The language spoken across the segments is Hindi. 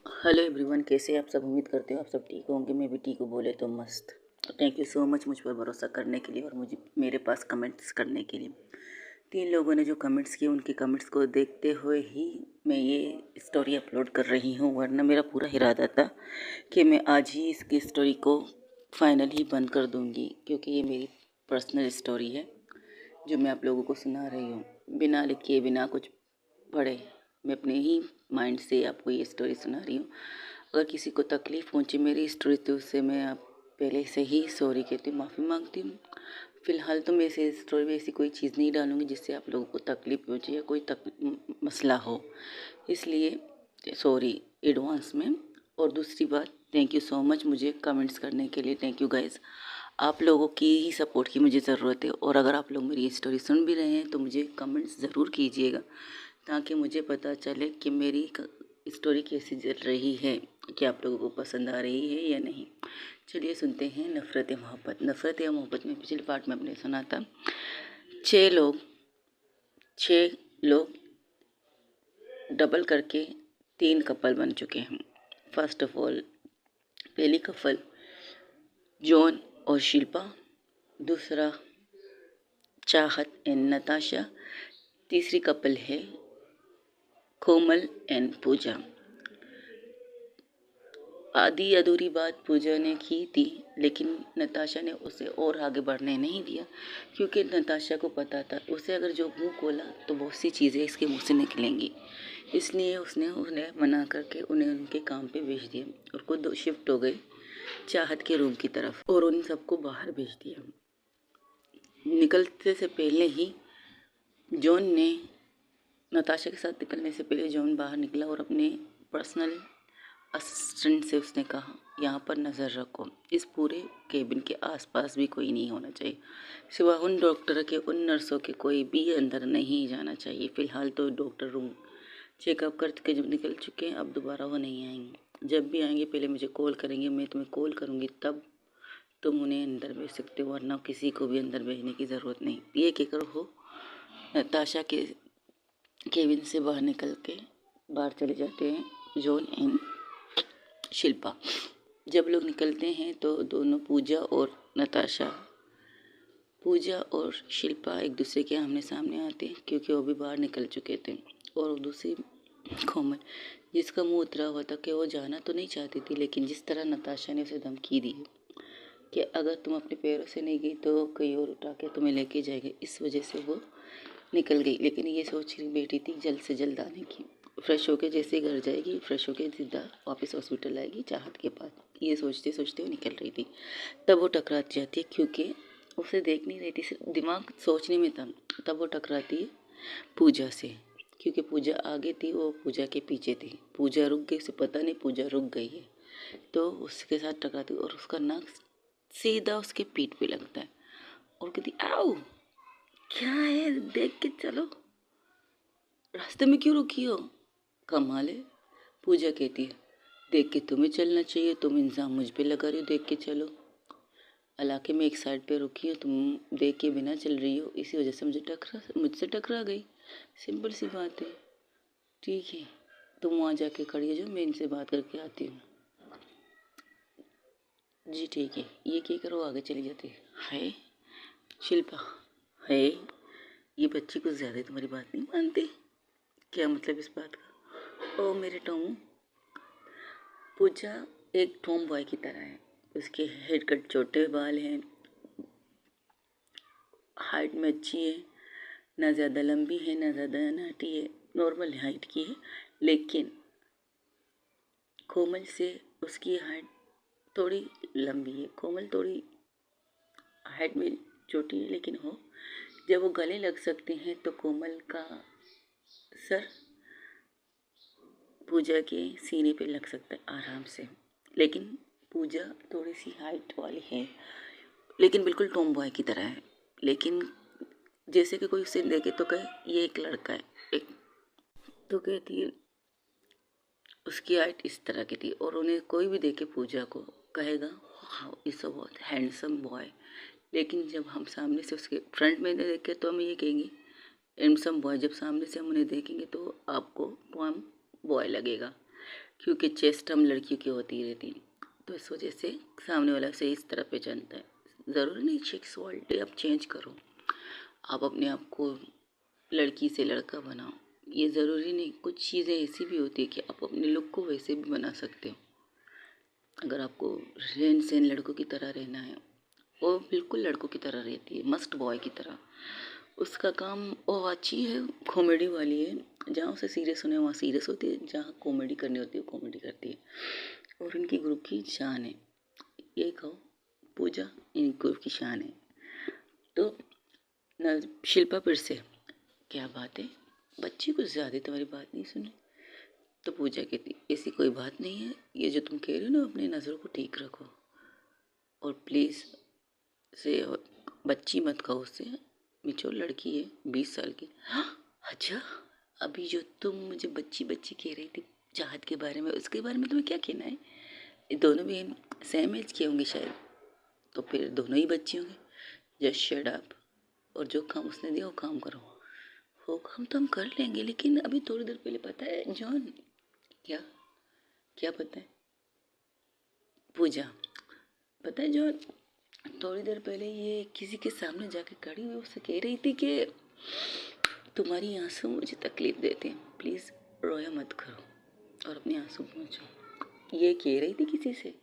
हेलो एवरीवन, कैसे आप सब। उम्मीद करते हो आप सब ठीक होंगे। मैं भी ठीक हूँ, बोले तो मस्त। थैंक यू सो मच मुझ पर भरोसा करने के लिए और मुझे मेरे पास कमेंट्स करने के लिए। 3 लोगों ने जो कमेंट्स किए उनके कमेंट्स को देखते हुए ही मैं ये स्टोरी अपलोड कर रही हूँ, वरना मेरा पूरा इरादा था कि मैं आज ही इसकी स्टोरी को फाइनली बंद कर दूँगी, क्योंकि ये मेरी पर्सनल स्टोरी है जो मैं आप लोगों को सुना रही हूँ, बिना लिखे बिना कुछ पढ़े। मैं अपने ही माइंड से आपको ये स्टोरी सुना रही हूँ। अगर किसी को तकलीफ़ पहुँची मेरी स्टोरी तो उससे मैं आप पहले से ही सॉरी कहती हूँ, माफ़ी मांगती हूँ। फ़िलहाल तो मैं इस स्टोरी में ऐसी कोई चीज़ नहीं डालूँगी जिससे आप लोगों को तकलीफ़ पहुँचे या कोई मसला हो, इसलिए सॉरी एडवांस में। और दूसरी बात, थैंक यू सो मच मुझे कमेंट्स करने के लिए। थैंक यू गाइज़, आप लोगों की ही सपोर्ट की मुझे ज़रूरत है। और अगर आप लोग मेरी स्टोरी सुन भी रहे हैं तो मुझे कमेंट्स ज़रूर कीजिएगा, ताकि मुझे पता चले कि मेरी स्टोरी कैसी चल रही है, कि आप लोगों को पसंद आ रही है या नहीं। चलिए सुनते हैं नफ़रत या मोहब्बत। नफ़रत या मोहब्बत में पिछले पार्ट में हमने सुना था 6 लोग डबल करके 3 कपल बन चुके हैं। फर्स्ट ऑफ ऑल, पहली कपल जॉन और शिल्पा, दूसरा चाहत एंड नताशा, तीसरी कपल है कोमल एंड पूजा। आधी अधूरी बात पूजा ने की थी, लेकिन नताशा ने उसे और आगे बढ़ने नहीं दिया, क्योंकि नताशा को पता था उसे अगर जो मुंह खोला तो बहुत सी चीज़ें इसके मुंह से निकलेंगी। इसलिए उसने उन्हें मना करके उन्हें उनके काम पे भेज दिया और खुद शिफ्ट हो गई चाहत के रूम की तरफ और उन सबको बाहर भेज दिया। निकलते से पहले ही जॉन ने नताशा के साथ निकलने से पहले जॉन बाहर निकला और अपने पर्सनल असिस्टेंट से उसने कहा, यहाँ पर नज़र रखो, इस पूरे केबिन के आसपास भी कोई नहीं होना चाहिए, सिवाय उन डॉक्टर के उन नर्सों के कोई भी अंदर नहीं जाना चाहिए। फ़िलहाल तो डॉक्टर रूम चेकअप करके जब निकल चुके हैं, अब दोबारा वो नहीं आएंगे। जब भी आएंगे पहले मुझे कॉल करेंगे, मैं तुम्हें कॉल करूँगी तब तुम उन्हें अंदर भेज सकते हो, वरना किसी को भी अंदर भेजने की ज़रूरत नहीं। ये कहकर हो नताशा के केबिन से बाहर निकल के बाहर चले जाते हैं जॉन एंड शिल्पा। जब लोग निकलते हैं तो दोनों पूजा और शिल्पा एक दूसरे के आमने सामने आते हैं, क्योंकि वो भी बाहर निकल चुके थे। और दूसरी कोमल, जिसका मुंह उतरा हुआ था कि वो जाना तो नहीं चाहती थी, लेकिन जिस तरह नताशा ने उसे धमकी दी कि अगर तुम अपने पैरों से नहीं गई तो कहीं और उठा के तुम्हें लेके जाएगा, इस वजह से वो निकल गई। लेकिन ये सोच रही बैठी थी जल्द से जल्द आने की। फ्रेश होके जैसे घर जाएगी, फ्रेश होके सीधा वापस हॉस्पिटल आएगी चाहत के पास, ये सोचते सोचते वो निकल रही थी। तब वो टकराती जाती है, क्योंकि उसे देख नहीं रही थी, सिर्फ दिमाग सोचने में था। तब वो टकराती है पूजा से, क्योंकि पूजा आगे थी, वो पूजा के पीछे थी। पूजा रुक गई, उसे पता नहीं पूजा रुक गई है, तो उसके साथ टकराती और उसका नाक सीधा उसके पीठ पे लगता है और कहती, आओ क्या है, देख के चलो, रास्ते में क्यों रुकी हो। कमाल है, पूजा कहती है, देख के तुम्हें चलना चाहिए, तुम इल्ज़ाम मुझ पे लगा रही हो, देख के चलो। हालांकि मैं एक साइड पे रुकी हूँ, तुम देख के बिना चल रही हो, इसी वजह से मुझसे टकरा गई। सिंपल सी बात है। ठीक है, तुम वहाँ जाके खड़ी हो जाओ, मैं इनसे बात करके आती हूँ। जी ठीक है, ये क्या करो, आगे चली जाती है शिल्पा। है, ये बच्ची कुछ ज़्यादा तुम्हारी बात नहीं मानती, क्या मतलब इस बात का। ओ मेरे टोमू, पूजा एक टॉम बॉय की तरह है। उसके हेड कट छोटे बाल हैं, हाइट में अच्छी है, ना ज़्यादा लंबी है ना ज़्यादा नाटी है, नॉर्मल हाइट की है। लेकिन कोमल से उसकी हाइट थोड़ी लंबी है। कोमल थोड़ी हाइट में छोटी है, लेकिन हो जब वो गले लग सकते हैं तो कोमल का सर पूजा के सीने पे लग सकता है आराम से। लेकिन पूजा थोड़ी सी हाइट वाली है, लेकिन बिल्कुल टॉम बॉय की तरह है। लेकिन जैसे कि कोई उसे देखे तो कहे ये एक लड़का है, एक तो कहती है उसकी हाइट इस तरह की थी। और उन्हें कोई भी देखे पूजा को कहेगा हाँ इस बहुत हैंडसम बॉय। लेकिन जब हम सामने से उसके फ्रंट में देखे तो हम ये कहेंगे हैंडसम बॉय, जब सामने से हम उन्हें देखेंगे तो आपको टॉम बॉय लगेगा। क्योंकि चेस्ट हम लड़कियों की होती रहती है, तो इस वजह से सामने वाला से इस तरह पहचानता है। ज़रूरी नहीं सेक्सुअलिटी आप चेंज करो, आप अपने आप को लड़की से लड़का बनाओ, ये ज़रूरी नहीं। कुछ चीज़ें ऐसी भी होती है कि आप अपने लुक को वैसे भी बना सकते हो। अगर आपको रहन सहन लड़कों की तरह रहना है, वो बिल्कुल लड़कों की तरह रहती है, मस्ट बॉय की तरह। उसका काम वो अच्छी है, कॉमेडी वाली है, जहाँ उसे सीरियस होना है वहाँ सीरियस होती है, जहाँ कॉमेडी करनी होती है वो कॉमेडी करती है, और इनकी ग्रुप की शान है। ये कहो पूजा इन ग्रुप की शान है। तो न शिल्पा फिर से, क्या बात है बच्ची, कुछ ज़्यादा तुम्हारी बात नहीं सुनी। तो पूजा कहती ऐसी कोई बात नहीं है, ये जो तुम कह रहे हो ना अपनी नज़रों को ठीक रखो, और प्लीज़ से बच्ची मत कहो उससे, मिचोर लड़की है 20 साल की। अच्छा, अभी जो तुम मुझे बच्ची बच्ची कह रही थी चाहत के बारे में, उसके बारे में तुम्हें क्या कहना है? ये दोनों भी सेम एज के होंगे शायद, तो फिर दोनों ही बच्चे होंगे। जस्ट शट अप, और जो काम उसने दिया वो काम करो। वो काम तो हम कर लेंगे, लेकिन अभी थोड़ी देर पहले पता है जॉन, क्या क्या पता है पूजा, पता है जॉन, थोड़ी देर पहले ये किसी के सामने जाके खड़ी हुई उससे कह रही थी कि तुम्हारी आंसू मुझे तकलीफ देते हैं, प्लीज़ रोया मत करो और अपने आंसू पहुँचो, ये कह रही थी किसी से।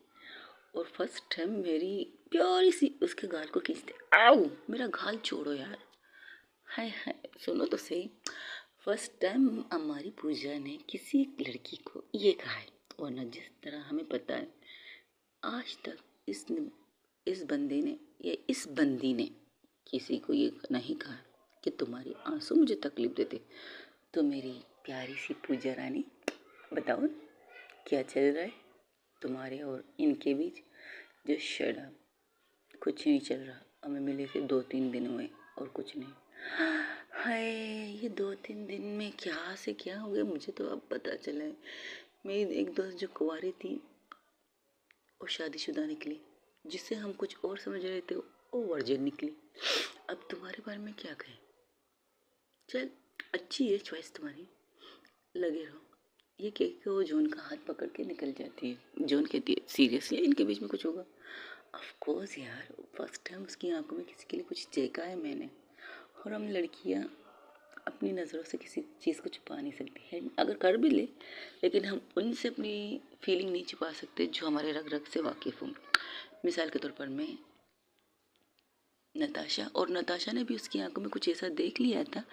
और फर्स्ट टाइम मेरी प्यारी सी उसके गाल को खींचते, आओ मेरा गाल छोड़ो यार, हाय हाय सुनो तो सही। फर्स्ट टाइम हमारी पूजा ने किसी लड़की को ये कहा है, वरना जिस तरह हमें पता है आज तक इस बंदे ने या इस बंदी ने किसी को ये नहीं कहा कि तुम्हारे आंसू मुझे तकलीफ देते। तो मेरी प्यारी सी पूजा रानी बताओ क्या चल रहा है तुम्हारे और इनके बीच? जो शट, कुछ नहीं चल रहा, हमें मिले थे 2-3 दिन हुए और कुछ नहीं। हाय, ये 2-3 दिन में क्या से क्या हो गया मुझे तो अब पता चला है। मेरी एक दोस्त जो कुंवारी थी वो शादीशुदा निकली, जिससे हम कुछ और समझ रहे थे वो वर्जिन निकली। अब तुम्हारे बारे में क्या कहें? चल अच्छी है चॉइस तुम्हारी, लगे रहो। ये कह के वो जॉन का हाथ पकड़ के निकल जाती है। जॉन कहती है सीरियसली इनके बीच में कुछ होगा? ऑफ कोर्स यार, फर्स्ट टाइम उसकी आंखों में किसी के लिए कुछ देखा है मैंने, और हम लड़कियां अपनी नज़रों से किसी चीज़ को छुपा नहीं सकती है, अगर कर भी ले लेकिन हम उनसे अपनी फीलिंग नहीं छुपा सकते जो हमारे रग रग से वाकिफ़ हों। मिसाल के तौर पर मैं नताशा, और नताशा ने भी उसकी आंखों में कुछ ऐसा देख लिया था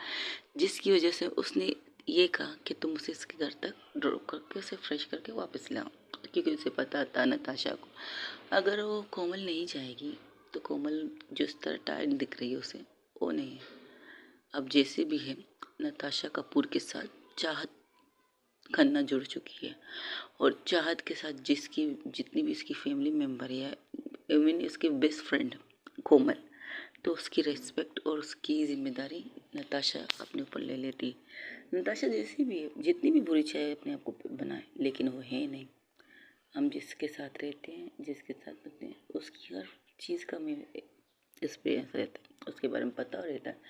जिसकी वजह से उसने ये कहा कि तुम उसे इसके घर तक ड्रॉप करके उसे फ्रेश करके वापस लाओ, क्योंकि उसे पता था नताशा को अगर वो कोमल नहीं जाएगी तो कोमल जिस तरह टायर्ड दिख रही है उसे वो नहीं है। अब जैसे भी है नताशा कपूर के साथ चाहत खन्ना जुड़ चुकी है, और चाहत के साथ जिसकी जितनी भी इसकी फैमिली मेम्बर है, इवन इसकी बेस्ट फ्रेंड कोमल, तो उसकी रिस्पेक्ट और उसकी जिम्मेदारी नताशा अपने ऊपर ले लेती है। नताशा जैसी भी है, जितनी भी बुरी चाहे अपने आप को बनाए, लेकिन वो है नहीं। हम जिसके साथ रहते हैं, जिसके साथ रहते हैं, उसकी हर चीज़ का हमें एक्सपीरियंस रहता है, उसके बारे में पता रहता है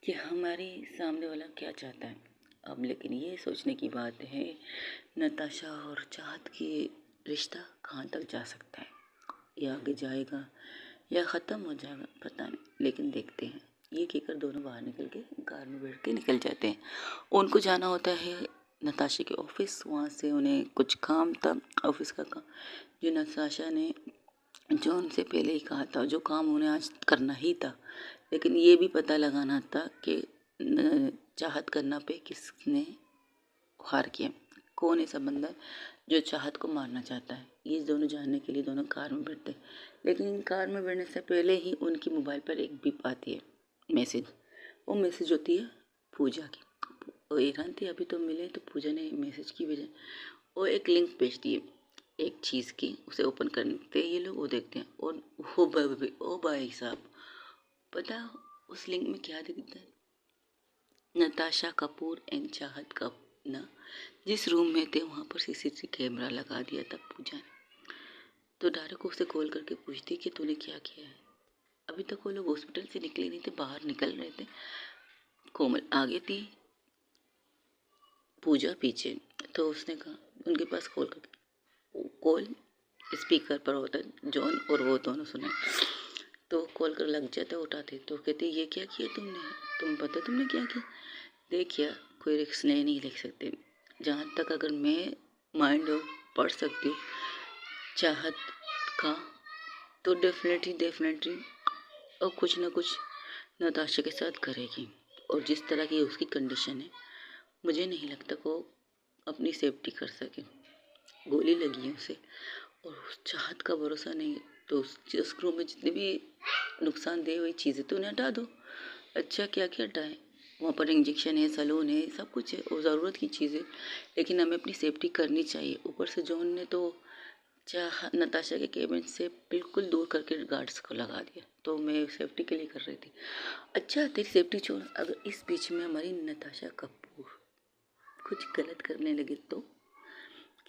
कि हमारे सामने वाला क्या चाहता है। अब लेकिन ये सोचने की बात है नताशा और चाहत की रिश्ता कहाँ तक जा सकता है, या आगे जाएगा या ख़त्म हो जाएगा पता नहीं, लेकिन देखते हैं। ये कहकर दोनों बाहर निकल के कार में बैठ के निकल जाते हैं। उनको जाना होता है नताशा के ऑफिस, वहाँ से उन्हें कुछ काम था ऑफिस का काम, जो नताशा ने जो उनसे पहले ही कहा था, जो काम उन्हें आज करना ही था, लेकिन ये भी पता लगाना था कि चाहत करना पे किसने हार किया, कौन ऐसा बंदा है जो चाहत को मारना चाहता है। ये दोनों जानने के लिए दोनों कार में बैठते, लेकिन कार में बैठने से पहले ही उनकी मोबाइल पर एक बिप आती है, मैसेज। वो मैसेज होती है पूजा की। वो हैरान थी, अभी तो मिले तो पूजा ने मैसेज की वजह वो एक लिंक भेजती है एक चीज़ की, उसे ओपन करते ये लोग वो देखते हैं, और ओ भाई साहब, पता उस लिंक में क्या दिखता है? नताशा कपूर एंड चाहत कपूर जिस रूम में थे वहाँ पर सीसीटीवी कैमरा लगा दिया था पूजा ने। तो डायरेक्ट उसे कॉल करके पूछती कि तूने क्या किया है। अभी तक वो लोग हॉस्पिटल से निकले नहीं थे, बाहर निकल रहे थे। कोमल आगे थी, पूजा पीछे। तो उसने कहा उनके पास कॉल स्पीकर पर होता है, जॉन और वो दोनों सुने। तो कॉल कर लग जाता, उठाते तो कहते ये क्या किया तुमने, तुम पता तुमने क्या किया। देखिए कोई रिस्क नहीं ले सकते। जहाँ तक अगर मैं माइंड पढ़ सकती हूँ चाहत का, तो डेफिनेटली और कुछ ना कुछ नताशा के साथ करेगी। और जिस तरह की उसकी कंडीशन है, मुझे नहीं लगता वो अपनी सेफ्टी कर सके। गोली लगी है उसे और उस चाहत का भरोसा नहीं। तो उस रूम में जितनी भी नुकसानदेह हुई चीज़ें तो उन्हें हटा दो। अच्छा क्या क्या हटाएं, वहाँ पर इंजेक्शन है, सलून है, सब कुछ है और ज़रूरत की चीज़ें, लेकिन हमें अपनी सेफ्टी करनी चाहिए। ऊपर से जॉन ने तो नताशा के केबिन से बिल्कुल दूर करके गार्ड्स को लगा दिया। तो मैं सेफ्टी के लिए कर रही थी। अच्छा तेरी सेफ्टी छोड़, अगर इस बीच में हमारी नताशा कपूर कुछ गलत करने लगे तो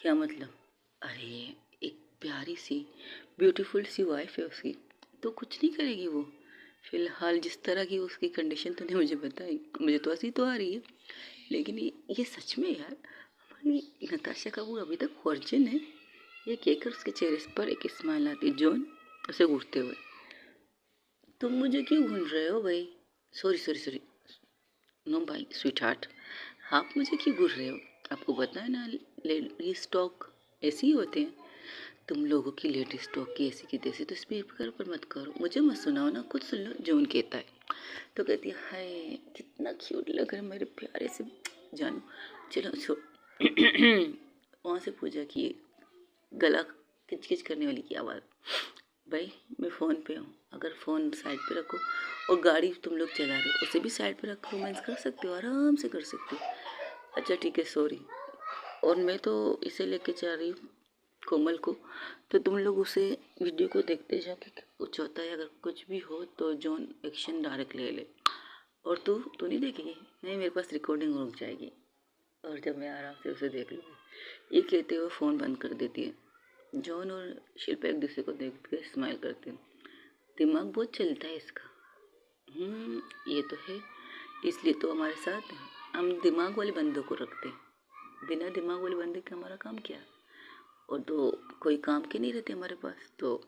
क्या मतलब। अरे एक प्यारी सी ब्यूटीफुल सी वाइफ है उसकी, तो कुछ नहीं करेगी वो। फिलहाल जिस तरह की उसकी कंडीशन तूने मुझे बताई, मुझे तो हंसी तो आ रही है, लेकिन ये सच में यार हमारी नताशा कपूर अभी तक वर्जिन है। ये कहकर उसके चेहरे पर एक स्माइल आती। जॉन उसे घूरते हुए, तुम मुझे क्यों घूर रहे हो भाई। सॉरी नो भाई स्वीट हार्ट, आप मुझे क्यों घूर रहे हो। आपको पता है ना लेडीज टॉक ऐसे ही होते हैं। तुम लोगों की लेडीज टॉक की ऐसी की तैसी, तो स्पीकर पर मत करो, मुझे मत सुनाओ ना, खुद सुन लो। जॉन कहता है। तो कहती है हाय कितना क्यूट लग रहा है मेरे प्यारे से जानू। चलो छोड़ वहाँ से पूजा की गला किच करने वाली की आवाज़। भाई मैं फ़ोन पे हूँ, अगर फ़ोन साइड पे रखो और गाड़ी तुम लोग चला रहे हो उसे भी साइड पे रखो, रोमांस कर सकते हो, आराम से कर सकते हो। अच्छा ठीक है सॉरी। और मैं तो इसे लेके जा रही हूँ कोमल को, तो तुम लोग उसे वीडियो को देखते जाओ कि कुछ होता है, अगर कुछ भी हो तो जॉन एक्शन डायरेक्ट ले ले। और तू नहीं देखेगी, नहीं मेरे पास रिकॉर्डिंग रुक जाएगी और जब मैं आराम से उसे देख लूँगी। ये कहते हुए फ़ोन बंद कर देती है। जॉन और शिल्पा एक दूसरे को देख के स्माइल करते हैं। दिमाग बहुत चलता है इसका। ये तो है, इसलिए तो हमारे साथ है। हम दिमाग वाले बंदों को रखते हैं, बिना दिमाग वाले बंदे के हमारा काम क्या। और तो कोई काम के नहीं रहते हमारे पास, तो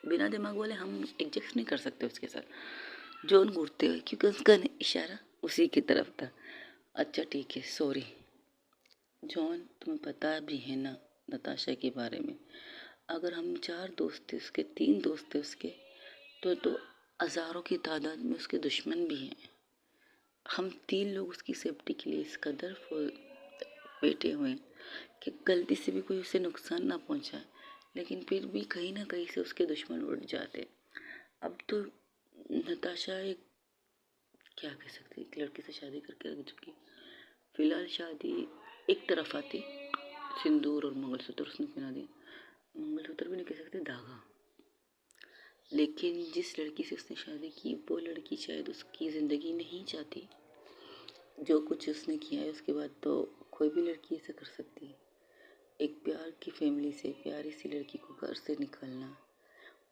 बिना दिमाग वाले हम एडजस्ट नहीं कर सकते उसके साथ। जॉन घूरते हुए, क्योंकि उसका इशारा उसी की तरफ था। अच्छा ठीक है सॉरी। जॉन तुम्हें पता भी है ना नताशा के बारे में, अगर हम 4 दोस्त थे उसके, 3 दोस्त थे उसके, तो हज़ारों की तादाद में उसके दुश्मन भी हैं। हम 3 लोग उसकी सेफ्टी के लिए इस कदर बैठे हुए हैं कि गलती से भी कोई उसे नुकसान ना पहुंचाए, लेकिन फिर भी कहीं ना कहीं से उसके दुश्मन उठ जाते। अब तो नताशा एक क्या कह सकते, एक लड़के से शादी करके रख चुकी। फिलहाल शादी एक तरफ आती, सिंदूर और मंगलसूत्र उसने पहना दिया, मंगलसूत्र भी नहीं कह सकते, धागा। लेकिन जिस लड़की से उसने शादी की वो लड़की शायद उसकी ज़िंदगी नहीं चाहती। जो कुछ उसने किया है उसके बाद तो कोई भी लड़की ऐसा कर सकती है। एक प्यार की फैमिली से प्यारी सी लड़की को घर से निकालना,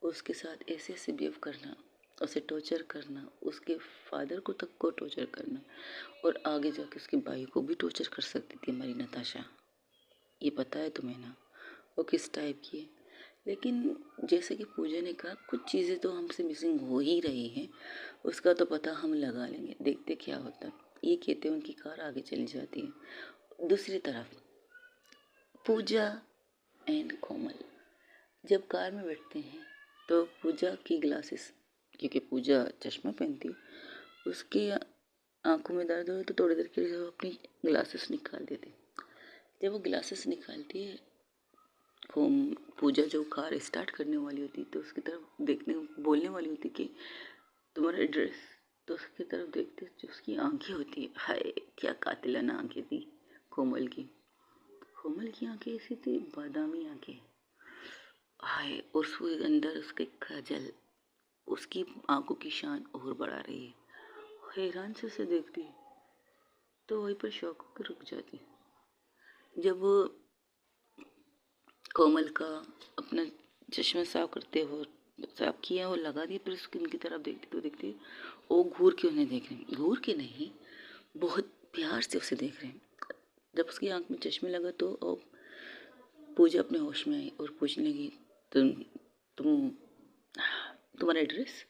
उसके साथ ऐसे ऐसे बिहेव करना, उसे टॉर्चर करना, उसके फादर को तक को टॉर्चर करना, और आगे जाके उसके भाई को भी टॉर्चर कर सकती थी हमारी नताशा। ये पता है तुम्हें ना वो किस टाइप की है। लेकिन जैसे कि पूजा ने कहा, कुछ चीज़ें तो हमसे मिसिंग हो ही रही हैं, उसका तो पता हम लगा लेंगे, देखते क्या होता है। ये कहते उनकी कार आगे चली जाती है। दूसरी तरफ पूजा एंड कोमल जब कार में बैठते हैं तो पूजा की ग्लासेस, क्योंकि पूजा चश्मा पहनती है, उसकी आंखों में दर्द हो तो थोड़ी देर के लिए वो अपनी ग्लासेस निकाल देती। जब वो ग्लासेस निकालती है, पूजा जो कार स्टार्ट करने वाली होती तो उसकी तरफ देखने बोलने वाली होती कि तुम्हारा एड्रेस, तो उसकी तरफ देखते जो उसकी आंखें होती है, हाय क्या कातिलाना आंखें थी कोमल की। कोमल की आंखें ऐसी थी बादामी आंखें, हाय, और उसके अंदर उसके काजल उसकी आंखों की शान और बढ़ा रही है। हैरान से उसे देखती तो वहीं पर शौक होकर रुक जाती। जब वो कोमल का अपना चश्मा साफ करते हो, साफ किया और लगा दिया, फिर उसकी उनकी तरफ देखती तो देखती वो घूर के उन्हें देख रहे हैं, घूर के नहीं बहुत प्यार से उसे देख रहे हैं। जब उसकी आंख में चश्मे लगा तो पूजा अपने होश में आई और पूछने लगी, तुम तुम्हारा एड्रेस?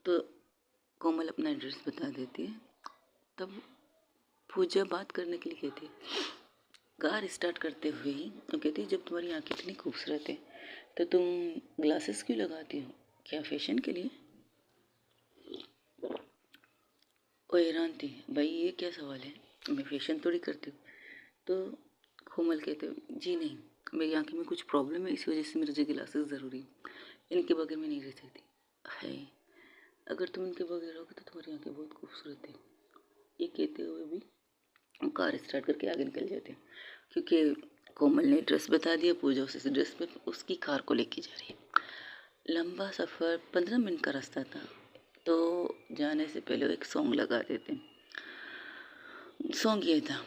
तो कोमल अपना एड्रेस बता देती है। तब पूजा बात करने के लिए कहती है, कार स्टार्ट करते हुए ही वो कहती है, जब तुम्हारी आँखें इतनी खूबसूरत है तो तुम ग्लासेस क्यों लगाती हो? क्या फैशन के लिए? वो हैरान थी, भाई ये क्या सवाल है, मैं फैशन थोड़ी करती हूँ। तो कोमल कहते, जी नहीं, मेरी आँखें में कुछ प्रॉब्लम है, इस वजह से मेरे ग्लासेस ज़रूरी है, इनके बगैर मैं नहीं रह सकती। है, अगर तुम इनके बगैर रहोगे तो तुम्हारी आँखें बहुत खूबसूरत है। ये कहते हुए भी कार स्टार्ट करके आगे निकल जाते हैं, क्योंकि कोमल ने एड्रेस बता दिया। पूजा उस एड्रेस पर उसकी कार को लेके जा रही है। लंबा सफ़र 15 मिनट का रास्ता था, तो जाने से पहले एक सॉन्ग लगा देते हैं। सॉन्ग ये था,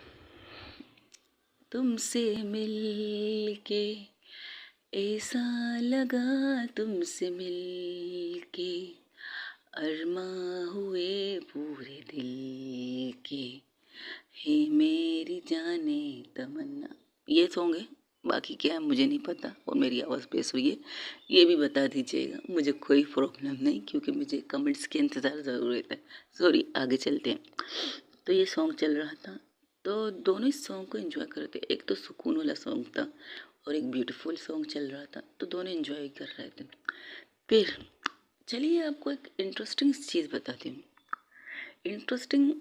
तुमसे मिल के ऐसा लगा, तुमसे मिल के अरमा हुए पूरे दिल के, हे मेरी जाने तमन्ना। ये सॉन्ग है, बाकी क्या है मुझे नहीं पता, और मेरी आवाज़ बेस हुई है ये भी बता दीजिएगा, मुझे कोई प्रॉब्लम नहीं, क्योंकि मुझे कमेंट्स के इंतज़ार ज़रूर रहता है। सॉरी, आगे चलते हैं। तो ये सॉन्ग चल रहा था, तो दोनों इस सॉन्ग को एंजॉय कर रहे थे। एक तो सुकून वाला सॉन्ग था और एक ब्यूटीफुल सॉन्ग चल रहा था, तो दोनों एंजॉय कर रहे थे। फिर चलिए आपको एक इंटरेस्टिंग चीज़ बताती हूँ। इंटरेस्टिंग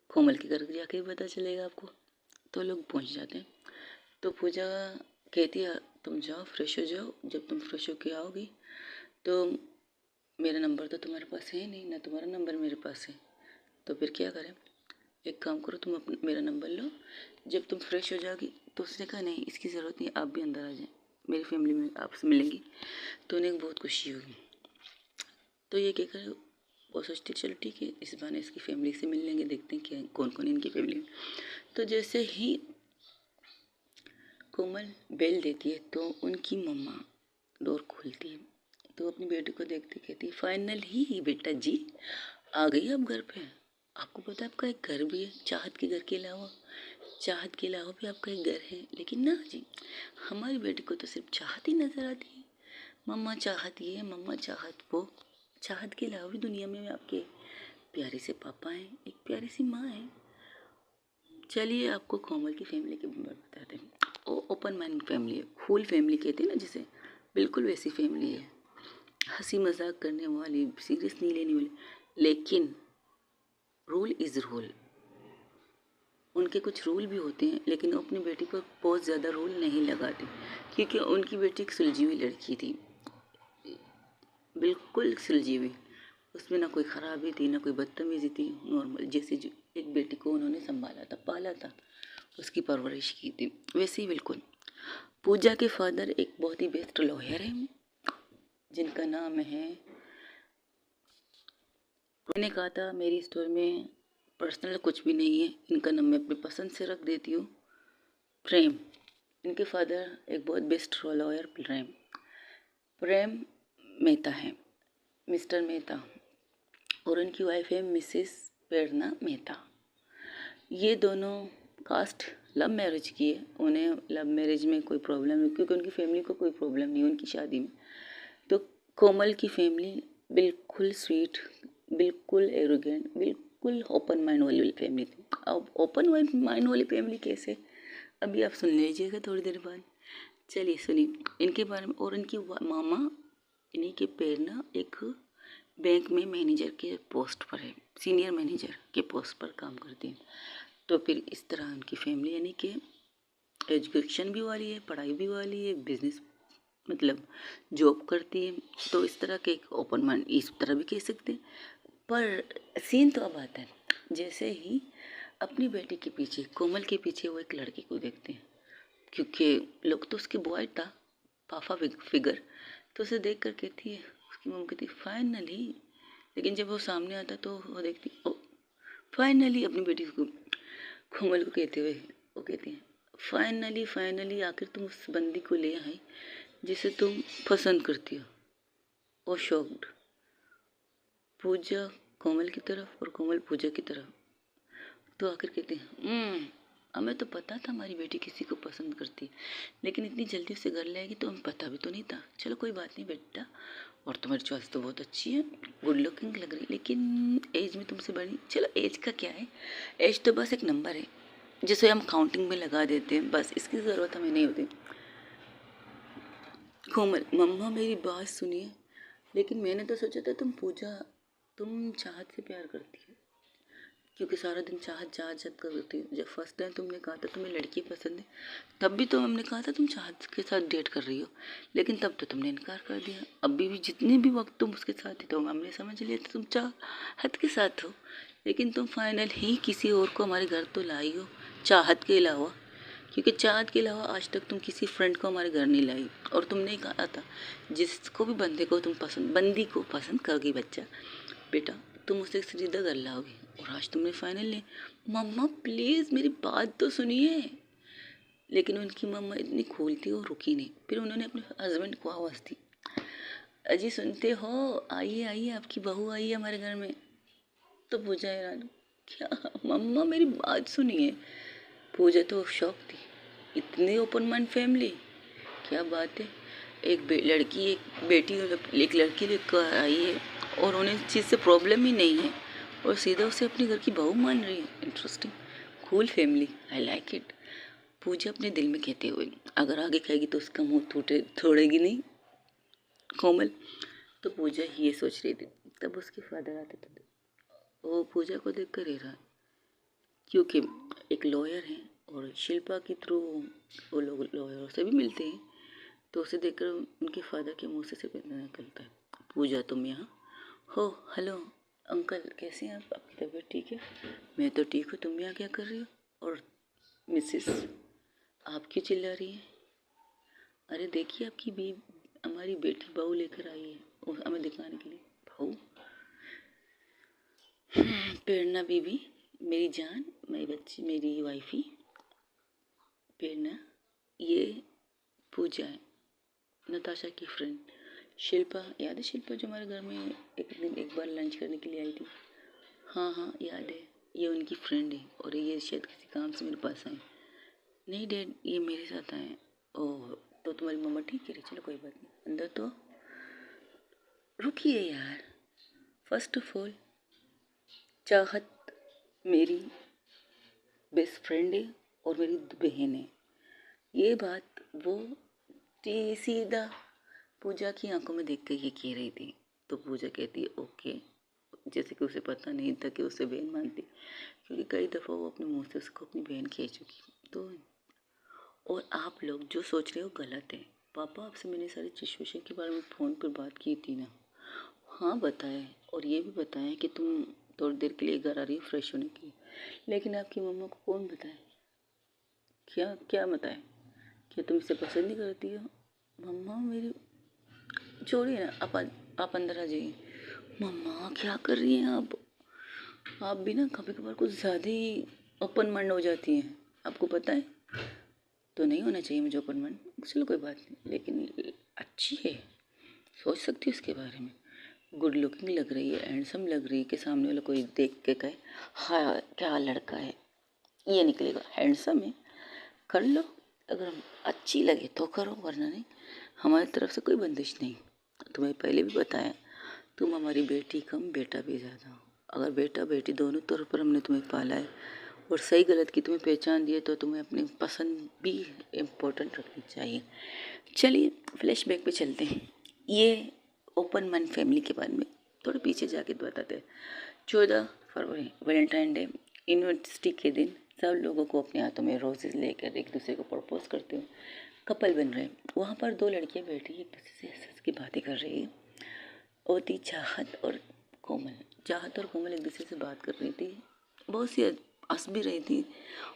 कोमल के घर जाके पता चलेगा आपको। तो लोग पहुँच जाते हैं, तो पूजा कहती है, तुम जाओ फ्रेश हो जाओ, जब तुम फ्रेश होके आओगी तो मेरा नंबर तो तुम्हारे पास है नहीं, ना तुम्हारा नंबर मेरे पास है, तो फिर क्या करें? एक काम करो, तुम मेरा नंबर लो, जब तुम फ्रेश हो जाओगी। तो उसने कहा, नहीं इसकी ज़रूरत नहीं, आप भी अंदर आ जाएं, मेरी फैमिली में आपसे मिलेंगी। तो उन्हें बहुत खुशी होगी। तो ये क्या करे, वो सोचती चलो ठीक है, इस बहाने इसकी फैमिली से मिल लेंगे, देखते हैं क्या कौन कौन इनकी फैमिली में। तो जैसे ही कोमल बेल देती है तो उनकी मम्मा डोर खोलती है, तो अपनी बेटी को देखती कहती है, फाइनली बेटा जी आ गई आप घर पे। आपको पता है आपका एक घर भी है, चाहत के घर के अलावा, चाहत के अलावा भी आपका एक घर है। लेकिन ना जी, हमारी बेटी को तो सिर्फ चाहत ही नजर आती है। मम्मा चाहत ये, मम्मा चाहत वो, चाहत के अलावा भी दुनिया में आपके प्यारे से पापा हैं, एक प्यारी सी माँ है। चलिए आपको कोमल की फैमिली के बारे में बताते हैं। वो ओपन माइंड फैमिली है, फुल फैमिली कहते हैं ना जिसे, बिल्कुल वैसी फैमिली है। हंसी मजाक करने वाली, सीरियस नहीं लेने वाली, लेकिन रूल इज़ रूल। उनके कुछ रूल भी होते हैं, लेकिन वो अपनी बेटी पर बहुत ज़्यादा रूल नहीं लगाते, क्योंकि उनकी बेटी एक सुलझी हुई लड़की थी, बिल्कुल सुलझी हुई। उसमें ना कोई ख़राबी थी, ना कोई बदतमीज़ी थी, नॉर्मल जैसे जो एक बेटी को उन्होंने संभाला था, पाला था, उसकी परवरिश की थी, वैसे ही बिल्कुल। पूजा के फादर एक बहुत ही बेस्ट लॉयर हैं, जिनका नाम है, मैंने कहा था मेरी स्टोरी में पर्सनल कुछ भी नहीं है, इनका नाम मैं अपनी पसंद से रख देती हूँ, प्रेम। इनके फादर एक बहुत बेस्ट लॉयर प्रेम प्रेम मेहता है, मिस्टर मेहता, और उनकी वाइफ है मिसेस प्रेरणा मेहता। ये दोनों कास्ट लव मैरिज की है, उन्हें लव मैरिज में कोई प्रॉब्लम नहीं, क्योंकि उनकी फैमिली को कोई प्रॉब्लम नहीं उनकी शादी में। तो कोमल की फैमिली बिल्कुल स्वीट, बिल्कुल एरोगेंट, बिल्कुल ओपन माइंड वाली फैमिली थी। अब ओपन माइंड वाली फैमिली कैसे, अभी आप सुन लीजिएगा थोड़ी देर बाद। चलिए सुनिए इनके बारे में। और इनकी मामा इन्हीं के प्रेरणा एक बैंक में मैनेजर के पोस्ट पर है, सीनियर मैनेजर के पोस्ट पर काम करती हैं। तो फिर इस तरह उनकी फैमिली यानी कि एजुकेशन भी वाली है, पढ़ाई भी वाली है, बिजनेस मतलब जॉब करती है। तो इस तरह के एक ओपन माइंड इस तरह भी कह सकते हैं। पर सीन तो अब आता है, जैसे ही अपनी बेटी के पीछे, कोमल के पीछे वो एक लड़की को देखते हैं, क्योंकि लोग तो उसके बॉय था, पापा फिगर, तो उसे देख कर कहती है, उसकी मम्मी कहती है फाइनली। लेकिन जब वो सामने आता तो वो देखती, ओ फाइनली, अपनी बेटी को कोमल को कहते हुए वो कहती है, फाइनली फाइनली आखिर तुम उस बंदी को ले आए जिसे तुम पसंद करती हो। वो शॉक्ड, पूजा कोमल की तरफ और कोमल पूजा की तरफ। तो आखिर कहते हैं हमें तो पता था हमारी बेटी किसी को पसंद करती है, लेकिन इतनी जल्दी उससे घर ले आएगी तो हमें पता भी तो नहीं था। चलो कोई बात नहीं बेटा, और तुम्हारी चॉइस तो बहुत अच्छी है, गुड लुकिंग लग रही, लेकिन एज में तुमसे बड़ी। चलो एज का क्या है, एज तो बस एक नंबर है जिसे हम काउंटिंग में लगा देते हैं, बस इसकी ज़रूरत हमें नहीं होती। कोमल, मम्मा मेरी बात सुनिए, लेकिन मैंने तो सोचा था तुम चाहत से प्यार करती है, क्योंकि सारा दिन चाहत चाहत चाहत करती है। जब फर्स्ट टाइम तुमने कहा था तुम्हें लड़की पसंद है, तब भी तो हमने कहा था तुम चाहत के साथ डेट कर रही हो, लेकिन तब तो तुमने इनकार कर दिया। अभी भी जितने भी वक्त तुम उसके साथ थे तो हमने समझ लिया था तुम चाहत के साथ हो, लेकिन तुम फाइनल ही किसी और को हमारे घर तो लाई हो चाहत के अलावा, क्योंकि चाहत के अलावा आज तक तुम किसी फ्रेंड को हमारे घर नहीं लाई। और तुमने कहा था जिसको भी बंदी को पसंद करोगी बच्चा बेटा, तुम उसे सीधा घर लाओगी, और आज तुमने फाइनल ले। मम्मा प्लीज़ मेरी बात तो सुनिए। लेकिन उनकी मम्मा इतनी खोल थी और रुकी नहीं, फिर उन्होंने अपने हस्बैंड को आवाज़ दी, अजी सुनते हो, आइए आइए आपकी बहू आई है हमारे घर में। तो पूजा हैरान, क्या मम्मा मेरी बात सुनिए। पूजा तो शौक थी, इतनी ओपन माइंड फैमिली, क्या बात है। लड़की एक बेटी एक लड़की लेकर आई है और उन्हें इस चीज़ से प्रॉब्लम ही नहीं है, और सीधा उसे अपने घर की बहू मान रही है। Interesting, cool family, I like it. Pooja अपने दिल में कहते हुए, अगर आगे कहेगी तो उसका मुंह छोड़ेगी नहीं कोमल। तो पूजा ये सोच रही थी, तब उसके फादर आते थे, वो पूजा को देख कर रहा, क्योंकि एक लॉयर है और शिल्पा के थ्रू वो लोग लॉयर से भी मिलते हैं, तो उसे देखकर उनके फादर के मुंह से सिर्फ इतना निकलता है, पूजा तुम यहाँ हो। हेलो अंकल, कैसे हैं आप, आपकी तबीयत ठीक है? मैं तो ठीक हूँ, तुम यहाँ क्या कर रही हो? और मिसेस आप क्यों चिल्ला रही हैं? अरे देखिए आपकी हमारी बेटी बहू लेकर आई है और हमें दिखाने के लिए। बहू? प्रेरणा बीबी, मेरी जान, मेरी बच्ची, मेरी वाइफी प्रेरणा, ये पूजा है, नताशा की फ्रेंड। शिल्पा, याद है शिल्पा जो हमारे घर में एक बार लंच करने के लिए आई थी? हाँ हाँ याद है, ये उनकी फ्रेंड है और ये शायद किसी काम से मेरे पास आए। नहीं डैड, ये मेरे साथ आए। ओह, तो तुम्हारी मम्मा ठीक है? चलो कोई बात नहीं, अंदर तो रुकिए यार। फर्स्ट ऑफ ऑल, चाहत मेरी बेस्ट फ्रेंड है और मेरी बहन है, ये बात वो सीधा पूजा की आंखों में देख कर ये कह रही थी। तो पूजा कहती है ओके, जैसे कि उसे पता नहीं था कि उसे बहन मानती, क्योंकि कई दफ़ा वो अपने मुंह से उसको अपनी बहन कह चुकी। तो और आप लोग जो सोच रहे हो गलत है। पापा, आपसे मैंने सारी सिचुएशन के बारे में फ़ोन पर बात की थी ना? हाँ बताया, और ये भी बताया कि तुम थोड़ी देर के लिए घर आ रही हो फ्रेश होने के लिए, लेकिन आपकी मम्मा को कौन बताए? क्या क्या बताए? क्या तुम इसे पसंद नहीं करती हो? मम्मा मेरी, छोड़िए ना, आप अंदर आ जाइए। मम्मा क्या कर रही हैं आप भी ना कभी कभार कुछ ज़्यादा ही ओपन माइंड हो जाती हैं, आपको पता है? तो नहीं होना चाहिए मुझे ओपन माइंड, चलो कोई बात नहीं, लेकिन अच्छी है, सोच सकती हूँ इसके बारे में, गुड लुकिंग लग रही है, हैंडसम लग रही है, कि सामने वाला कोई देख के कहे हाँ क्या लड़का है, ये निकलेगा हैंडसम है, कर लो, अगर अच्छी लगे तो करो, वरना नहीं, हमारी तरफ से कोई बंदिश नहीं। तुम्हें पहले भी बताया, तुम हमारी बेटी कम बेटा भी ज़्यादा हो, अगर बेटा बेटी दोनों तौर पर हमने तुम्हें पाला है और सही गलत की तुम्हें पहचान दी है, तो तुम्हें अपनी पसंद भी इम्पोर्टेंट रखनी चाहिए। चलिए फ्लैशबैक पे चलते हैं, ये ओपन मन फैमिली के बारे में थोड़ा पीछे जाके बताते हैं। 14 फरवरी वैलेंटाइन डे, यूनिवर्सिटी के दिन सब लोगों को अपने हाथों में रोजेज लेकर एक दूसरे को प्रपोज करते हुए कपल बन रहे हैं। वहाँ पर दो लड़कियाँ बैठी एक दूसरे से हंस की बातें कर रही है, वो थी चाहत और कोमल। चाहत और कोमल एक दूसरे से बात कर रही थी, बहुत सी हंस भी रही थी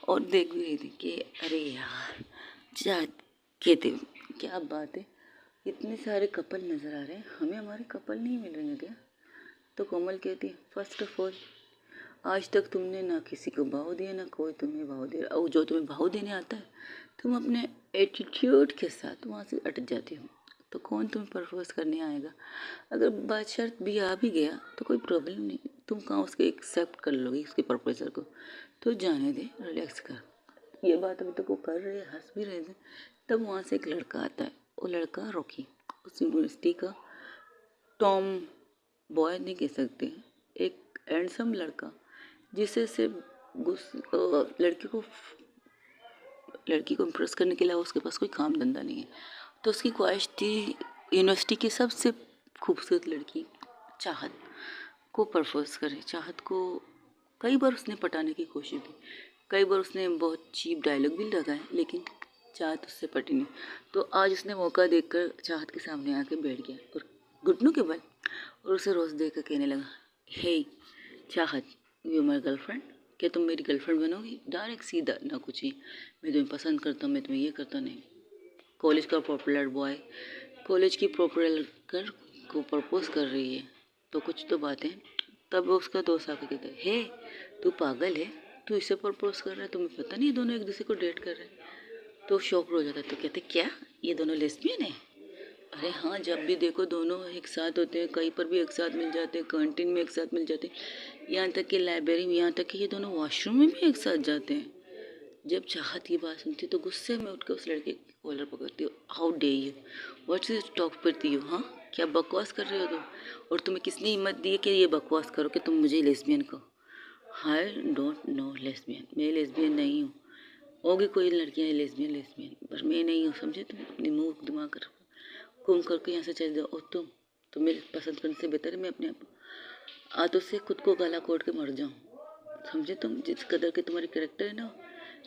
और देख भी रही थी कि अरे यार, चाहत कहते क्या बात है, इतने सारे कपल नज़र आ रहे हैं, हमें हमारे कपल नहीं मिल रहे हैं क्या? तो कोमल कहती फर्स्ट ऑफ ऑल, आज तक तुमने ना किसी को भाव दिया ना कोई तुम्हें भाव दे रहा, और जो तुम्हें भाव देने आता है तुम अपने एटीट्यूड के साथ वहाँ से अटक जाती हो, तो कौन तुम्हें प्रपोज करने आएगा? अगर बात शर्त भी आ भी गया तो कोई प्रॉब्लम नहीं, तुम कहाँ उसके एक्सेप्ट कर लोगी उसके प्रपोजल को, तो जाने दे, रिलैक्स कर। ये बात अभी तक वो कर रहे हैं, हंस भी रहे थे। तब वहाँ से एक लड़का आता है, वो लड़का रॉकी, उस यूनिवर्सिटी का टॉम बॉय नहीं कह सकते, एक हैंडसम लड़का, जिसे सिर्फ लड़की को इम्प्रेस करने के अलावा उसके पास कोई काम धंधा नहीं है। तो उसकी ख्वाहिश थी यूनिवर्सिटी की सबसे खूबसूरत लड़की चाहत को प्रपोज करे। चाहत को कई बार उसने पटाने की कोशिश की, कई बार उसने बहुत चीप डायलॉग भी लगाए, लेकिन चाहत उससे पटी नहीं। तो आज उसने मौका देखकर चाहत के सामने आके बैठ गया और घुटनों के बल और उसे रोज़ देखकर कहने लगा, हे चाहत, यू माई गर्लफ्रेंड, क्या तुम मेरी गर्लफ्रेंड बनोगी? डायरेक्ट सीधा, ना कुछ ही, मैं तुम्हें पसंद करता हूँ, मैं तुम्हें ये करता नहीं। कॉलेज का पॉपुलर बॉय कॉलेज की पॉपुलर कर को प्रपोज कर रही है, तो कुछ तो बात है। तब उसका दोस्त आके कहता है, हे तू पागल है, तू इसे प्रपोज कर रहा है, तुम्हें पता नहीं दोनों एक दूसरे को डेट कर रहे हैं? तो शॉक हो जाता है। तो कहते क्या ये दोनों लेस्बियन है? अरे हाँ, जब भी देखो दोनों एक साथ होते हैं, कहीं पर भी एक साथ मिल जाते हैं, कैंटीन में एक साथ मिल जाते हैं, यहाँ तक कि लाइब्रेरी में, यहाँ तक कि ये दोनों वॉशरूम में भी एक साथ जाते हैं। जब चाहत ये बात सुनती तो गुस्से में उठकर उस लड़के की कॉलर पकड़ती हो, how day you, what's is talk करती हो, हाँ क्या बकवास कर रहे हो तुम? और तुम्हें किसने हिम्मत दी है कि ये बकवास करो कि तुम मुझे लेस्बियन कहो? आई डोंट नो लेस्बियन, मैं लेस्बियन नहीं हूँ। होगी कोई लड़कियाँ लेस्बियन, पर मैं नहीं हूँ, समझे? तुम अपने मुँह दिमाग कर घूम करके यहाँ से चले जाओ। और तुम मेरे पसंद करने से बेहतर है मैं अपने हाथों से खुद को गला कोट के मर जाऊँ, समझे? तुम जिस कदर के तुम्हारे कैरेक्टर है ना,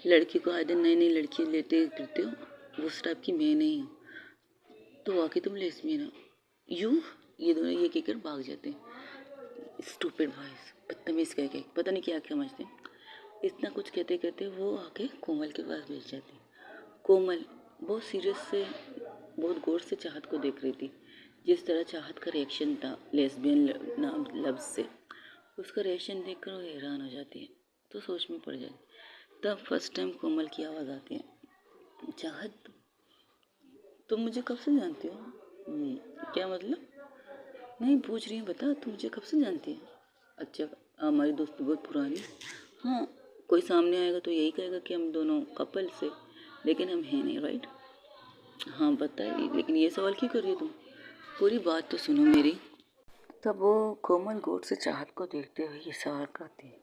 लड़की को आए दिन नई नई लड़की लेते फिरते हो, उस टाइप की मैं नहीं हूँ। तो वाकई तुम लेस्बियन हो, यू। ये दोनों ये कहकर भाग जाते हैं। स्टूपिड बॉयज, बदतमीज कह के, पता नहीं क्या क्या समझते हैं। इतना कुछ कहते कहते वो आके कोमल के पास बैठ जाती। कोमल बहुत सीरियस से, बहुत गौर से चाहत को देख रही थी। जिस तरह चाहत का रिएक्शन था लेस्बियन नाम लफ्ज़ से, उसका रिएक्शन देखकर वो हैरान हो जाती है, तो सोच में पड़ जाती। तब फर्स्ट टाइम कोमल की आवाज़ आती है, चाहत तुम मुझे कब से जानती हो? क्या मतलब? नहीं पूछ रही हूँ, बता तुम मुझे कब से जानती है? अच्छा, हमारी दोस्ती बहुत पुरानी है। हाँ, कोई सामने आएगा तो यही कहेगा कि हम दोनों कपल से, लेकिन हम हैं नहीं, राइट? हाँ बताइए, लेकिन ये सवाल क्यों कर रही हो तुम? पूरी बात तो सुनो मेरी। तब वो कोमल गौर से चाहत को देखते हुए ये सवाल करती है,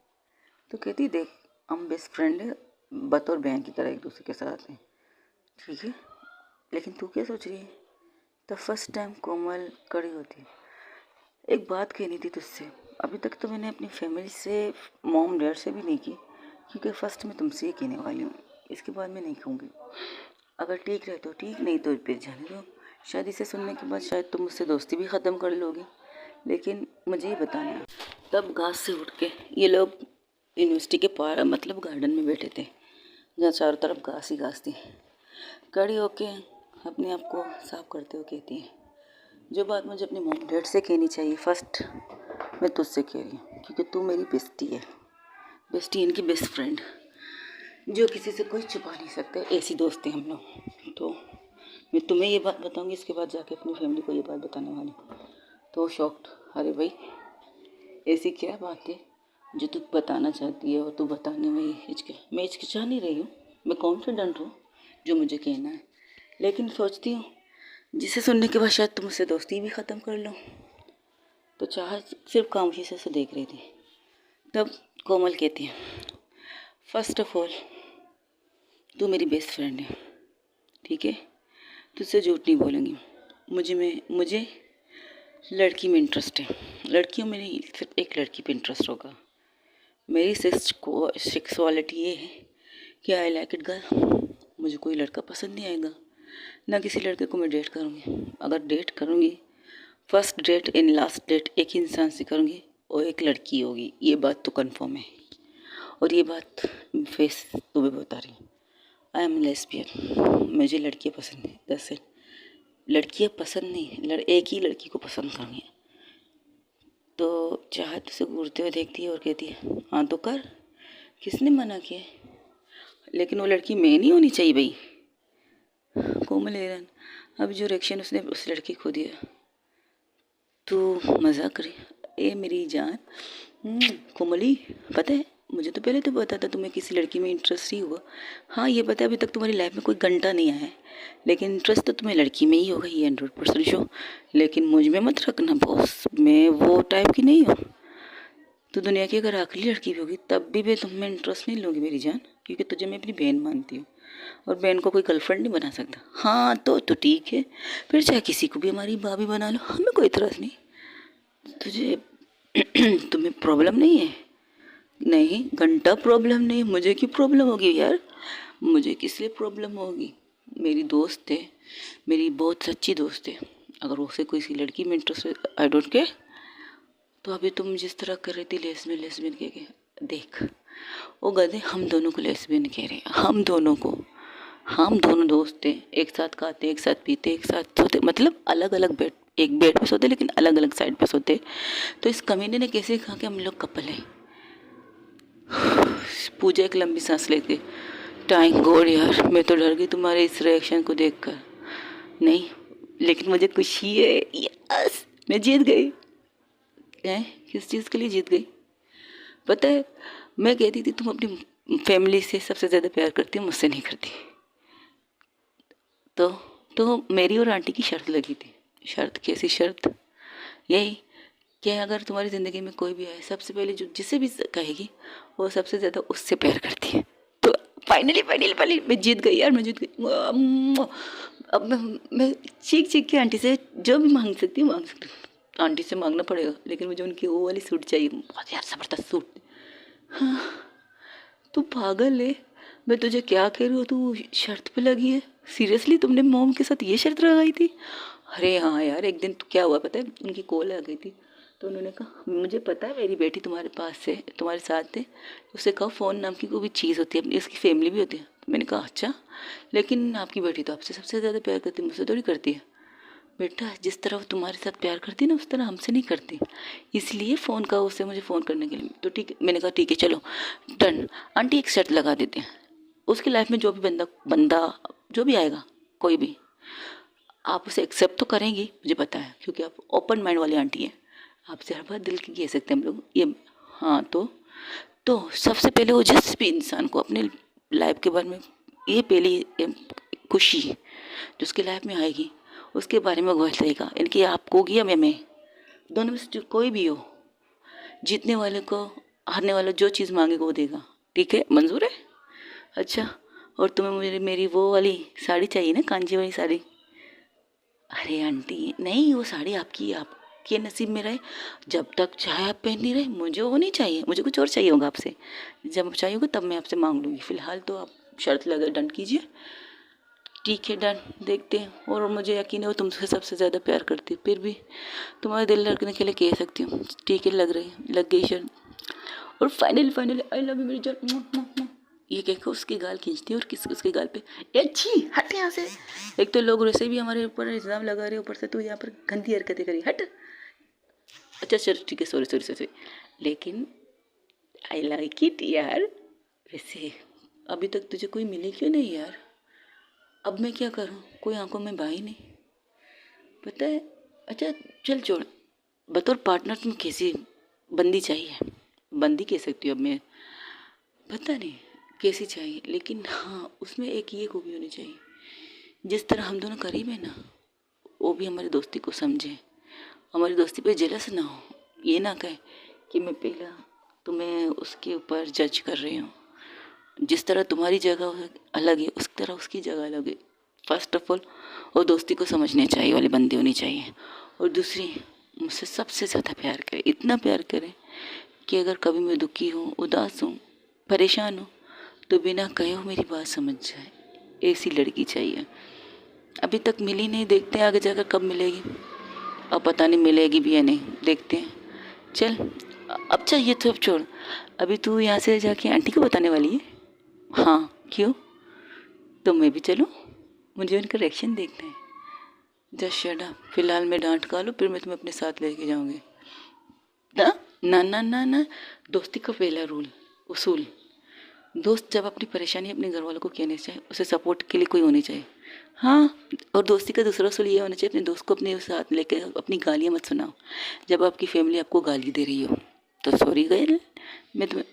तो कहती देख, हम बेस्ट फ्रेंड है, बतौर बहन की तरह एक दूसरे के साथ हैं, ठीक है, लेकिन तू क्या सोच रही है? तब फर्स्ट टाइम कोमल कड़ी होती है। एक बात कहनी थी तुझसे, अभी तक तो मैंने अपनी फैमिली से, मॉम डैड से भी नहीं की, क्योंकि फर्स्ट मैं तुमसे ही कहने वाली हूँ, इसके बाद मैं नहीं कहूँगी। अगर ठीक रहे तो ठीक, नहीं तो फिर जाने दो। शायद इसे सुनने के बाद शायद तुम मुझसे दोस्ती भी ख़त्म कर लोगी, लेकिन मुझे ही बताना है। तब घास से उठ के ये लोग यूनिवर्सिटी के पार मतलब गार्डन में बैठे थे, जहाँ चारों तरफ घास ही घास थी। खड़ी होके अपने आप को साफ करते हुए कहती है, जो बात मुझे अपने मॉम डैड से कहनी चाहिए फर्स्ट, मैं तुझसे कह रही हूँ, क्योंकि तू मेरी बेस्टी है। बेस्टी इनकी बेस्ट फ्रेंड, जो किसी से कोई छुपा नहीं सकता, ऐसी दोस्त है हम लोग। तो मैं तुम्हें ये बात बताऊंगी, इसके बाद जाके अपनी फैमिली को ये बात बताने वाली। तो शॉक्ड, अरे भाई ऐसी क्या बात है जो तू बताना चाहती है और तू बताने में मैं हिचकिचा नहीं रही हूँ, मैं कॉन्फिडेंट हूँ जो मुझे कहना है, लेकिन सोचती हूँ जिसे सुनने के बाद शायद तुम मुझसे दोस्ती भी ख़त्म कर लो। तो चाहत सिर्फ खामोशी से देख रही थी। तब कोमल कहती है, फर्स्ट ऑफ ऑल तू मेरी बेस्ट फ्रेंड है, ठीक है, तुझसे झूठ नहीं बोलूँगी। मुझे लड़की में इंटरेस्ट है, लड़कियों में नहीं, सिर्फ एक लड़की पे इंटरेस्ट होगा। मेरी सेक्सुअलिटी ये है कि आई लाइक इट गर्ल, मुझे कोई लड़का पसंद नहीं आएगा, ना किसी लड़के को मैं डेट करूँगी। अगर डेट करूँगी, first date and last date एक ही इंसान से करूँगी और एक लड़की होगी, ये बात तो कंफर्म है। और ये बात फेस तुम्हें बता रही हूँ, आई एम लेस्बियन, मुझे लड़कियाँ पसंद है, दस है, लड़कियाँ पसंद नहीं, एक ही लड़की को पसंद करूँगी। तो चाहत उसे घूरते हुए देखती है और कहती है, हाँ तो कर, किसने मना किया? लेकिन वो लड़की मैं नहीं होनी चाहिए भाई। कोमल हैरान, अब जो रिएक्शन उसने उस लड़की को दिया, तू मजाक कर रही? ए मेरी जान, कोमली, पता है मुझे तो पहले तो पता था तुम्हें किसी लड़की में इंटरेस्ट ही हुआ। हाँ ये पता है अभी तक तुम्हारी लाइफ में कोई घंटा नहीं आया है, लेकिन इंटरेस्ट तो तुम्हें लड़की में ही होगा, ये 100% श्योर। लेकिन मुझ में मत रखना बॉस, मैं वो टाइप की नहीं हूँ। तो दुनिया की अगर आखिरी लड़की भी होगी तब भी मैं तुम में इंटरेस्ट नहीं लूँगी मेरी जान, क्योंकि तुझे मैं अपनी बहन मानती हूँ और बहन को कोई गर्लफ्रेंड नहीं बना सकता। हाँ तो ठीक है, फिर चाहे किसी को भी हमारी भाभी बना लो, हमें कोई इतराज़ नहीं। तुझे तुम्हें प्रॉब्लम नहीं है? नहीं घंटा प्रॉब्लम नहीं, मुझे क्यों प्रॉब्लम होगी यार, मुझे किस लिए प्रॉब्लम होगी? मेरी दोस्त है, मेरी बहुत सच्ची दोस्त है, अगर उसे कोई सी लड़की में इंटरेस्ट, आई डोंट केयर। तो अभी तुम जिस तरह कर रही थी लेस्बियन कह के, देख वो गधे हम दोनों को लेस्बियन कह रहे हैं, हम दोनों को। हम दोनों दोस्त थे, एक साथ खाते, एक साथ पीते, एक साथ सोते, मतलब अलग अलग बेड, एक बेड पे सोते लेकिन अलग अलग साइड पे सोते। तो इस कमीने ने कैसे कहा कि हम लोग कपल हैं? पूजा एक लंबी सांस लेके, थैंक गॉड यार, मैं तो डर गई तुम्हारे इस रिएक्शन को देखकर। नहीं लेकिन मुझे खुशी है, यस मैं जीत गई। हैं किस चीज़ के लिए जीत गई पता है? मैं कहती थी तुम अपनी फैमिली से सबसे ज़्यादा प्यार करती हो, मुझसे नहीं करती। तो मेरी और आंटी की शर्त लगी थी। शर्त कैसी शर्त? यही कि अगर तुम्हारी ज़िंदगी में कोई भी आए, सबसे पहले जो जिसे भी कहेगी वो सबसे ज़्यादा उससे प्यार करती है। तो फाइनली मैं जीत गई यार, मैं जीत गई। अब मैं चीख चीख के आंटी से जो भी मांग सकती हूँ मांग सकती हूँ। आंटी से मांगना पड़ेगा, लेकिन मुझे उनकी वो वाली सूट चाहिए, बहुत यार ज़बरदस्त सूट। हाँ तू पागल है, मैं तुझे क्या कह रही हूँ, तू शर्त पे लगी है? सीरियसली तुमने मॉम के साथ ये शर्त लगाई थी? अरे हाँ यार, एक दिन तो क्या हुआ पता है, उनकी कॉल आ गई थी तो उन्होंने कहा मुझे पता है मेरी बेटी तुम्हारे पास है, तुम्हारे साथ है, उससे कहो फ़ोन नाम की कोई भी चीज़ होती है, अपनी उसकी फैमिली भी होती है। तो मैंने कहा अच्छा, लेकिन आपकी बेटी तो आपसे सबसे ज़्यादा प्यार करती है, मुझसे थोड़ी करती है। बेटा जिस तरह वो तुम्हारे साथ प्यार करती है ना, उस तरह हमसे नहीं करती, इसलिए फ़ोन कहा उससे मुझे फ़ोन करने के लिए। तो ठीक है, मैंने कहा ठीक है चलो डन। आंटी एक शर्त लगा देते हैं, उसकी लाइफ में जो भी बंदा बंदा जो भी आएगा, कोई भी, आप उसे एक्सेप्ट तो करेंगी मुझे पता है, क्योंकि आप ओपन माइंड वाली आंटी हैं, आपसे हर बात दिल की कह सकते हैं हम लोग ये। हाँ तो सबसे पहले वो जिस भी इंसान को अपने लाइफ के बारे में, ये पहली खुशी जो उसकी लाइफ में आएगी उसके बारे में वो बताएगा, इनकी आपको होगी या मैं, दोनों में से जो कोई भी हो, जीतने वाले को हारने वाला जो चीज़ मांगेगा वो देगा। ठीक है, मंजूर है? अच्छा, और तुम्हें मुझे मेरी वो वाली साड़ी चाहिए ना, कांजी वाली साड़ी? अरे आंटी नहीं, वो साड़ी आपकी, आपके नसीब में रहे, जब तक चाहे आप पहनती रहे, मुझे वो नहीं चाहिए, मुझे कुछ और चाहिए होगा आपसे, जब चाहिए होगा तब मैं आपसे मांग लूँगी। फ़िलहाल तो आप शर्त लगा डन कीजिए। ठीक है डन, देखते हैं। और मुझे यकीन है वो तुमसे सबसे ज़्यादा प्यार करती है, फिर भी तुम्हारे दिल रखने के लिए कह सकती हूँ। ठीक है, लग गई शर्त। और फाइनली आई लव यू मेरी जान, ये कहकर उसकी गाल खींचती है और किस उसके गाल पे, ए छी हट यहाँ से। एक तो लोग वैसे भी हमारे ऊपर इल्ज़ाम लगा रहे, ऊपर से तू यहाँ पर गंदी हरकतें करी, हट। अच्छा चल ठीक है, सॉरी, लेकिन आई लाइक इट यार। वैसे अभी तक तुझे कोई मिली क्यों नहीं यार? अब मैं क्या करूँ, कोई आंखों में भाई नहीं, पता है। अच्छा चल छोड़, बतौर पार्टनर तुम कैसी बंदी चाहिए? बंदी कह सकती हो अब मैं, पता नहीं कैसी चाहिए, लेकिन हाँ उसमें एक ये खूबी होनी चाहिए, जिस तरह हम दोनों करीब हैं ना, वो भी हमारी दोस्ती को समझे, हमारी दोस्ती पे जेलस ना हो, ये ना कहे कि मैं पहला तुम्हें उसके ऊपर जज कर रही हूँ। जिस तरह तुम्हारी जगह अलग है उस तरह उसकी जगह अलग है। फर्स्ट ऑफ ऑल वो दोस्ती को समझने चाहिए वाली बंदी होनी चाहिए, और दूसरी मुझसे सबसे ज़्यादा प्यार करे, इतना प्यार करे कि अगर कभी मैं दुखी हूँ, उदास हूँ, परेशान हूँ, तो बिना कहे वो मेरी बात समझ जाए, ऐसी लड़की चाहिए। अभी तक मिली नहीं, देखते हैं आगे जाकर कब मिलेगी। अब पता नहीं मिलेगी भी या नहीं, देखते हैं। चल अब चाहिए तो अब छोड़, अभी तू यहाँ से जाके आंटी को बताने वाली है? हाँ क्यों, तो मैं भी चलूँ? मुझे उनका रिएक्शन देखना है। जस्ट शट अप, फिलहाल मैं डांट खा लूँ फिर मैं तुम्हें अपने साथ लेके जाऊँगी ना। ना ना ना ना, दोस्ती का पहला रूल उसूल, दोस्त जब अपनी परेशानी अपने घर वालों को कहने चाहिए, उसे सपोर्ट के लिए कोई होनी चाहिए। हाँ, और दोस्ती का दूसरा उसूल ये होना चाहिए, अपने दोस्त को अपने साथ लेकर अपनी गालियाँ मत सुनाओ। जब आपकी फैमिली आपको गाली दे रही हो तो सॉरी गए, मैं तुम्हें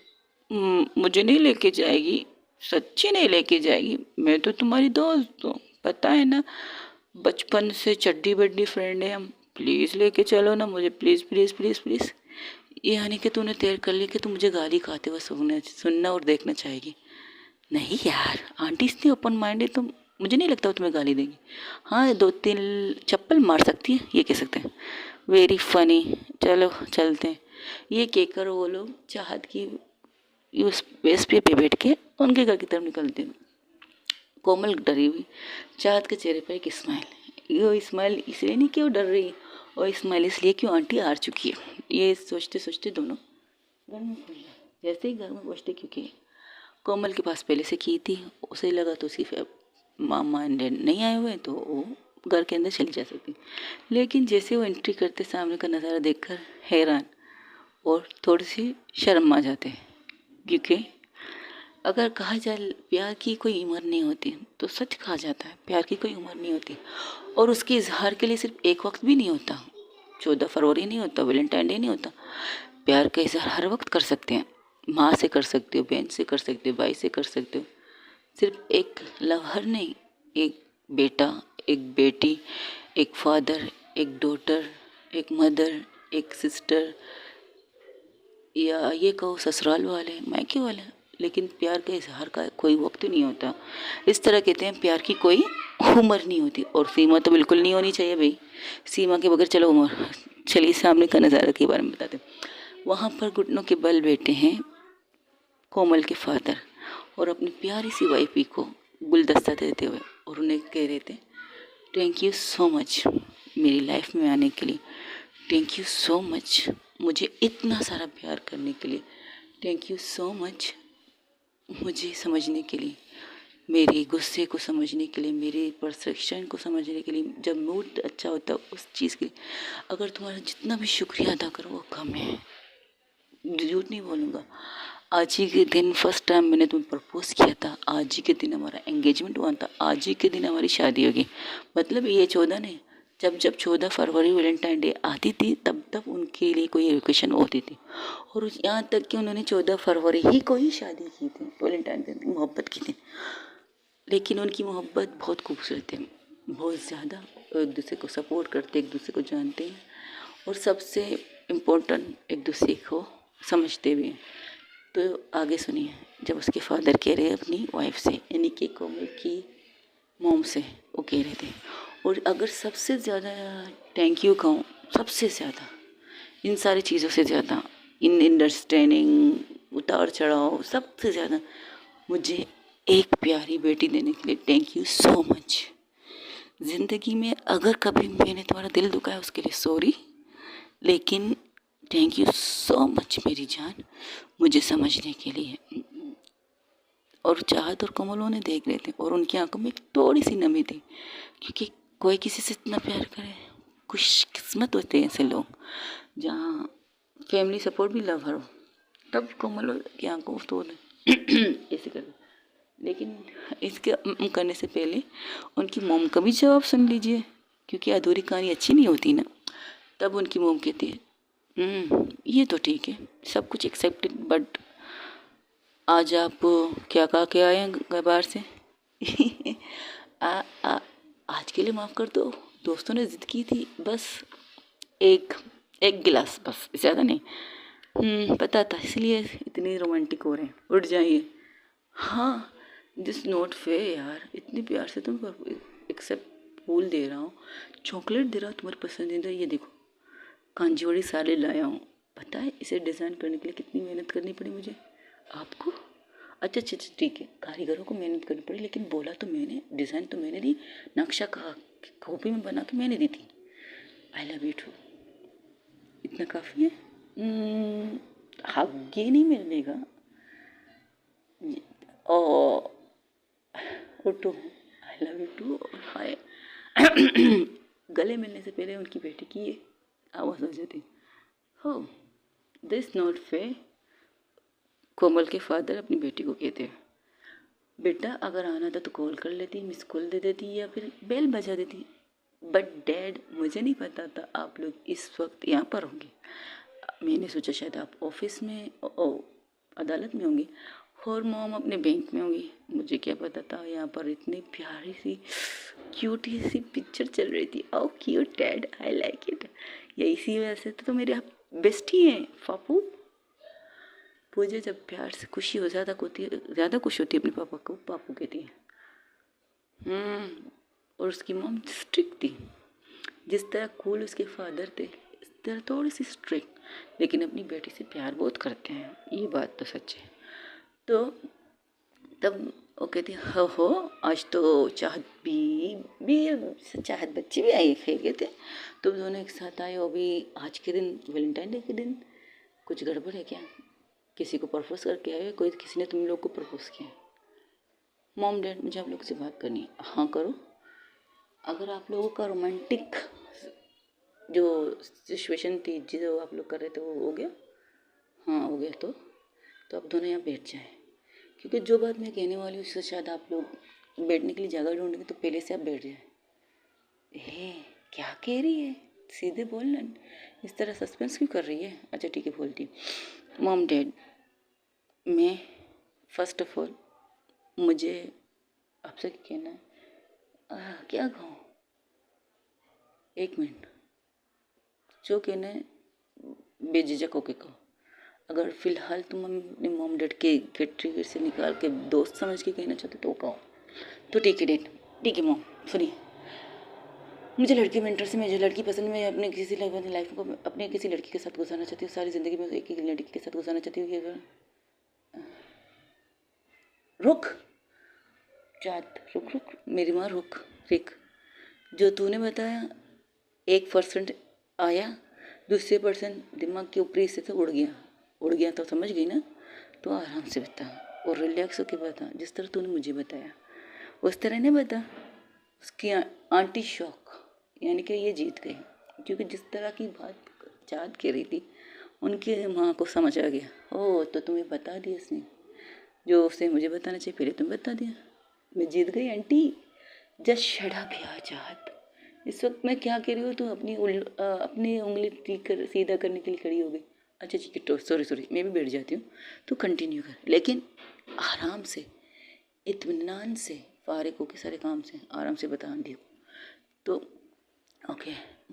मुझे नहीं लेके जाएगी? सच्ची नहीं लेके जाएगी? मैं तो तुम्हारी दोस्त हूँ, पता है ना, बचपन से चड्डी बड्डी फ्रेंड है हम। प्लीज़ लेके चलो ना मुझे, प्लीज़ प्लीज़ प्लीज़ प्लीज़। ये यानी कि तूने तय कर ली कि तू मुझे गाली खाते हुए सुनना और देखना चाहेगी? नहीं यार, आंटी इतनी ओपन माइंडेड तो मुझे नहीं लगता वो तुम्हें गाली देगी। हाँ, दो तीन चप्पल मार सकती है, ये कह सकते हैं। Very funny. चलो चलते हैं। ये कहकर वो लोग चाहत की उस बेस पे बैठ के उनके घर की तरफ निकलते हैं। कोमल डरी हुई, चाहत के चेहरे पर एक स्माइल। ये स्माइल इसलिए नहीं कि वो डर रही है, और स्माइल इसलिए कि आंटी हार चुकी है। ये सोचते सोचते दोनों घर में पहुंच गए। जैसे ही घर में पहुंचते, क्योंकि कोमल के पास पहले से की थी, उसे लगा तो उसकी मामा एंड डैड नहीं आए हुए तो वो घर के अंदर चली जा सकती। लेकिन जैसे वो एंट्री करते, सामने का नज़ारा देखकर हैरान और थोड़ी सी शर्म आ जाते हैं। क्योंकि अगर कहा जाए प्यार की कोई उम्र नहीं होती, तो सच कहा जाता है प्यार की कोई उम्र नहीं होती। और उसके इजहार के लिए सिर्फ एक वक्त भी नहीं होता। 14 फरवरी नहीं होता, वैलेंटाइन डे नहीं होता। प्यार का इजहार हर वक्त कर सकते हैं। माँ से कर सकते हो, बहन से कर सकते हो, भाई से कर सकते हो। सिर्फ एक लवहर नहीं, एक बेटा, एक बेटी, एक फादर, एक डॉटर, एक मदर, एक सिस्टर, या ये कहो ससुराल वाले, मायके वाले। लेकिन प्यार के इजहार का कोई वक्त नहीं होता। इस तरह कहते हैं प्यार की कोई उम्र नहीं होती, और सीमा तो बिल्कुल नहीं होनी चाहिए भाई। सीमा के बगैर चलो उम्र। चलिए सामने का नज़ारा के बारे में बताते हैं। वहाँ पर घुटनों के बल बैठे हैं कोमल के फादर, और अपनी प्यारी सी वाइफी को गुलदस्ता देते हुए, और उन्हें कह रहे थे, थैंक यू सो मच मेरी लाइफ में आने के लिए। थैंक यू सो मच मुझे इतना सारा प्यार करने के लिए। थैंक यू सो मच मुझे समझने के लिए, मेरे गुस्से को समझने के लिए, मेरे परसेप्शन को समझने के लिए। जब मूड अच्छा होता है उस चीज़ के लिए अगर तुम्हारा जितना भी शुक्रिया अदा करो वो कम है। झूठ नहीं बोलूँगा। आज ही के दिन फर्स्ट टाइम मैंने तुम्हें प्रपोज किया था, आज ही के दिन हमारा एंगेजमेंट हुआ था, आज ही के दिन हमारी शादी होगी। मतलब ये 14 नहीं, जब जब 14 फरवरी वैलेंटाइन डे आती थी तब तब उनके लिए कोई एजुकेशन होती थी। और यहाँ तक कि उन्होंने 14 फरवरी ही को ही शादी की थी, वैलेंटाइन डे मोहब्बत की थी। लेकिन उनकी मोहब्बत बहुत खूबसूरत है, बहुत ज़्यादा। एक दूसरे को सपोर्ट करते, एक दूसरे को जानते हैं, और सबसे इम्पोर्टेंट एक दूसरे को समझते भी हैं। तो आगे सुनिए, जब उसके फादर कह रहे हैं अपनी वाइफ से, यानी कि कोमल की मोम से, वो कह रहे थे, और अगर सबसे ज़्यादा थैंक यू कहूँ, सबसे ज़्यादा इन सारी चीज़ों से ज़्यादा, इन अंडरस्टैंडिंग, उतार चढ़ाव, सबसे ज़्यादा मुझे एक प्यारी बेटी देने के लिए थैंक यू सो मच। ज़िंदगी में अगर कभी मैंने तुम्हारा दिल दुखाया उसके लिए सॉरी, लेकिन थैंक यू सो मच मेरी जान मुझे समझने के लिए। और चाहत और कोमल उन्हें देख रहे थे, और उनकी आंखों में एक थोड़ी सी नमी थी, क्योंकि कोई किसी से इतना प्यार करे, खुशकिस्मत होते हैं ऐसे लोग जहाँ फैमिली सपोर्ट भी लव हो। तब कोमल की आंखों तो ऐसे कर। लेकिन इसके करने से पहले उनकी मोम का भी जवाब सुन लीजिए, क्योंकि अधूरी कहानी अच्छी नहीं होती ना। तब उनकी मोम कहती है, ये तो ठीक है, सब कुछ एक्सेप्टेड, बट आज आप क्या खा के आए हैं बाहर से? आ, आ, आज के लिए माफ़ कर दो, दोस्तों ने ज़िद की थी, बस एक एक गिलास, बस ज़्यादा नहीं। पता था, इसलिए इतनी रोमांटिक हो रहे हैं। उठ जाइए। हाँ, दिस नोट फे यार, इतनी प्यार से तुम एक्सेप्ट फूल दे रहा हूँ, चॉकलेट दे रहा हूँ तुम्हारी पसंदीदा, ये देखो कांजीवड़ी साड़ी लाया हूँ। पता है इसे डिज़ाइन करने के लिए कितनी मेहनत करनी पड़ी मुझे? आपको? अच्छा अच्छा अच्छा, ठीक है, कारीगरों को मेहनत करनी पड़ी, लेकिन बोला तो मैंने, डिज़ाइन तो मैंने दी, नक्शा कॉपी में बना के मैंने दी थी। आई लव यू टू, इतना काफ़ी है। आगे नहीं मिलेगा। Oh too, I love you too. Hi. गले मिलने से पहले उनकी बेटी की ये आवाज़ हो जाती, हो दिस नॉट फे। कोमल के फादर अपनी बेटी को कहते हैं, बेटा अगर आना था तो कॉल कर लेती, मिस कॉल दे देती, या फिर बेल बजा देती। बट डैड, मुझे नहीं पता था आप लोग इस वक्त यहाँ पर होंगे। मैंने सोचा शायद आप ऑफिस में। ओ अदालत में होंगी और मॉम अपने बैंक में होंगी। मुझे क्या पता था यहाँ पर इतनी प्यारी सी क्यूटी सी पिक्चर चल रही थी। Oh cute dad, I like it. या इसी वजह से तो मेरे आप बेस्टी हैं पापू। पूजा जब प्यार से खुशी हो ज़्यादा खुश होती है अपने पापा को पापू कहती है। और उसकी मॉम स्ट्रिक्ट थी। जिस तरह कूल उसके फादर थे इस तरह थोड़ी सी स्ट्रिक्ट, लेकिन अपनी बेटी से प्यार बहुत करते हैं, ये बात तो सच है। तो तब वो कहती हो आज तो चाहत भी चाहत बच्चे भी आए फेंके थे, तो दोनों एक साथ आए। वो भी आज के दिन वैलेंटाइन डे के दिन। कुछ गड़बड़ है क्या? किसी को प्रपोज करके आए? कोई किसी ने तुम लोग को प्रपोज किया? मॉम डैड मुझे आप लोग से बात करनी है। हाँ करो। अगर आप लोगों का रोमांटिक जो सिचुएशन थी जो आप लोग कर रहे थे वो हो गया? हाँ हो गया। तो आप दोनों यहाँ बैठ जाएं, क्योंकि जो बात मैं कहने वाली हूँ उससे शायद आप लोग बैठने के लिए जगह ढूंढेंगे, तो पहले से आप बैठ जाए। हे क्या कह रही है, सीधे बोलना, इस तरह सस्पेंस क्यों कर रही है? अच्छा ठीक है बोलती। मॉम डैड, मैं फर्स्ट ऑफ ऑल मुझे आपसे कहना है। क्या कहूँ? एक मिनट, जो कहना है बेझिझक होके कहो। अगर फिलहाल तुम अपने मॉम डैड के गेट ट्रिगर से निकाल के दोस्त समझ के कहना चाहते तो कहो। तो ठीक है डैड, ठीक है मॉम। सुनिए, मुझे लड़की में इंटरेस्ट है, मुझे लड़की पसंद है। मैं अपने किसी लाइफ को अपने किसी लड़की के साथ गुजारना चाहती हूँ, सारी ज़िंदगी में एक ही लड़की के साथ गुजारना चाहती हूँ। रुक चाँद, रुक मेरी माँ, रुक रिक। जो तूने बताया 1% आया, दूसरे परसेंट दिमाग के ऊपरी हिस्से से उड़ गया तो समझ गई ना? तो आराम से बता और रिलैक्स होके बता, जिस तरह तूने मुझे बताया उस तरह नहीं बता। उसकी आंटी शॉक, यानी कि ये जीत गई, क्योंकि जिस तरह की बात चाँद कह रही थी उनकी माँ को समझ आ गया। ओ तो तुम्हें बता दिया इसने जो उसे मुझे बताना चाहिए, पहले तुम बता दिया। मैं जीत गई आंटी। जस्ट शट अप यार चाहत। इस वक्त मैं क्या कह रही हूँ? तो अपनी उंगली सीधा करने के लिए खड़ी हो गई। अच्छा ठीक है, तो सॉरी मैं भी बैठ जाती हूँ। तो कंटिन्यू कर, लेकिन आराम से, इत्मीनान से, फारिग होके सारे काम से आराम से बता दियो। तो ओके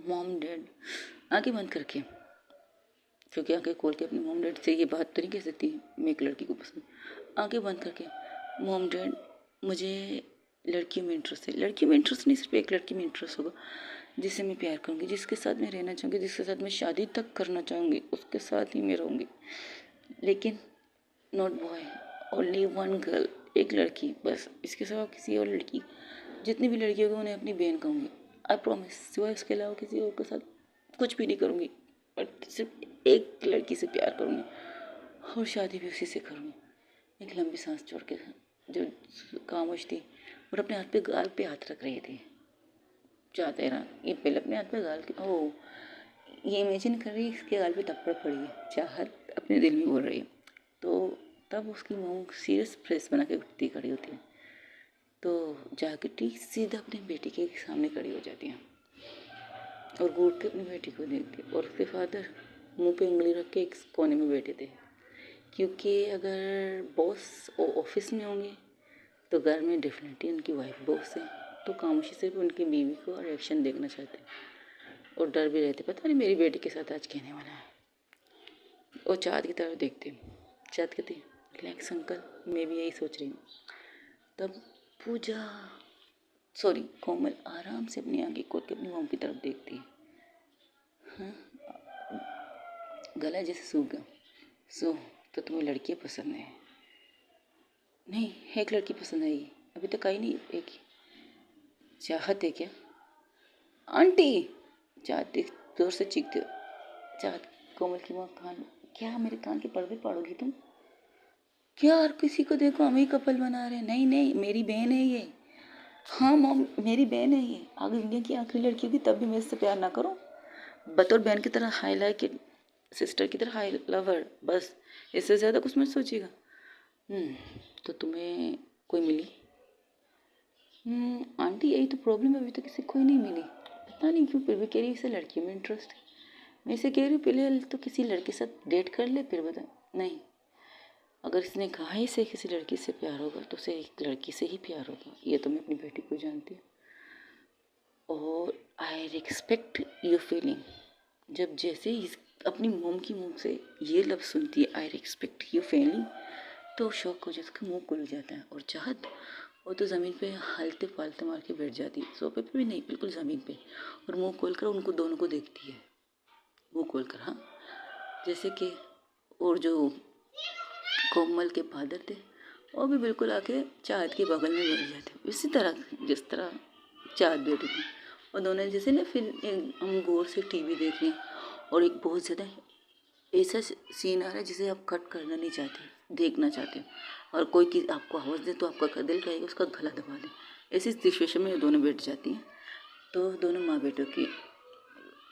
मॉम डैड, आंखें बंद करके, क्योंकि आंखें खोल के अपने मॉम डैड से ये बात तो नहीं कह सकती मैं एक लड़की को पसंद। आंखें बंद करके, मॉम डैड मुझे लड़कियों में इंटरेस्ट है। लड़कियों में इंटरेस्ट नहीं, सिर्फ एक लड़की में इंटरेस्ट होगा जिससे मैं प्यार करूँगी, जिसके साथ मैं रहना चाहूँगी, जिसके साथ मैं शादी तक करना चाहूँगी, उसके साथ ही मैं रहूँगी। लेकिन not boy, only one girl, एक लड़की बस, इसके सिवा किसी और लड़की, जितनी भी लड़की होगी उन्हें अपनी बहन कहूँगी। आई प्रॉमिस, सिवाय इसके अलावा किसी और के साथ कुछ भी नहीं करूँगी, बट सिर्फ एक लड़की से प्यार करूँगी और शादी भी उसी से करूँगी। एक लंबी सांस छोड़ के जो खामोश थी और अपने हाथ पे गाल पे हाथ रख रही थी। चाहते रहा ये पहले अपने हाथ पे गाल के, ओ ये इमेजिन कर रही है इसके गाल पे थप्पड़ पड़ी है, चाहत अपने दिल में बोल रही है। तो तब उसकी माँ सीरियस फेस बना के उठती खड़ी होती है, तो जाके ठीक सीधा अपनी बेटी के सामने खड़ी हो जाती है और घूर के अपनी बेटी को देखती है। और उसके फादर मुंह पे उंगली रख के एक कोने में बैठे थे, क्योंकि अगर बॉस ऑफिस में होंगे तो घर में डेफिनेटली उनकी वाइफ बॉस है, तो खामोशी से उनकी बीवी को रिएक्शन देखना चाहते हैं और डर भी रहते, पता नहीं मेरी बेटी के साथ आज कहने वाला है। और चाँद की तरफ देखते, चाँद कहती रिलैक्स अंकल, मैं भी यही सोच रही हूँ। तब पूजा कोमल आराम से अपनी आंखें खोल के अपनी मॉम की तरफ देखती है। हाँ, गला जैसे सूख गया। तो तुम्हें लड़कियाँ पसंद है? नहीं, एक लड़की पसंद आई, अभी तक आई नहीं, एक ही। चाहत है क्या? आंटी, चाहत जोर से चीखते हो। चाहत कोमल की माँ कान, क्या मेरे कान के पर्दे पाड़ोगी तुम? क्या हर किसी को देखो हम ही कपल बना रहे हैं? नहीं मेरी बहन है ये। हाँ मॉम मेरी बहन है ये, आगे दुनिया की आखिरी लड़की होगी तब भी मैं इससे प्यार ना करो। बतौर बहन की तरह हाई लाइक इट, सिस्टर की तरह हाई लवर, बस इससे ज़्यादा कुछ मत सोचिएगा। तो तुम्हें कोई मिली? आंटी यही तो प्रॉब्लम है, अभी तक किसी कोई नहीं मिली, पता नहीं क्यों फिर भी कह रही है इसे लड़कियों में इंटरेस्ट है। मैं इसे कह रही हूँ पहले तो किसी लड़के के साथ डेट कर ले फिर बता। नहीं अगर इसने कहा है इसे किसी लड़की से प्यार होगा तो उसे एक लड़की से ही प्यार होगा, ये तो मैं अपनी बेटी को जानती हूँ। और आई रिस्पेक्ट योर फीलिंग। जब जैसे ही अपनी मोम की मुँह से ये लफ्ज़ सुनती है, आई रिस्पेक्ट योर फीलिंग, तो शौक हो जाता है, मुँह खुल जाता है। और चाहत, वो तो ज़मीन पे हलते पालते मार के बैठ जाती है, सोफे पे भी नहीं, बिल्कुल ज़मीन पे, और मुँह खोल कर उनको दोनों को देखती है, मुँह खोल कर। हाँ, जैसे कि और जो कोमल के फादर थे, वो भी बिल्कुल आके चाहत के बगल में बैठ जाते, इसी तरह जिस तरह चाहत बैठी थी। और दोनों जैसे ना, फिर हम गौर से टीवी देख रहे हैं और एक बहुत ज़्यादा ऐसा सीन आ रहा है जिसे आप कट करना नहीं चाहते, देखना चाहते हो, और कोई की आपको आवाज़ दे तो आपका दिल कहेगा उसका गला दबा दे। ऐसी सिचुएशन में दोनों बैठ जाती हैं। तो दोनों माँ बेटों की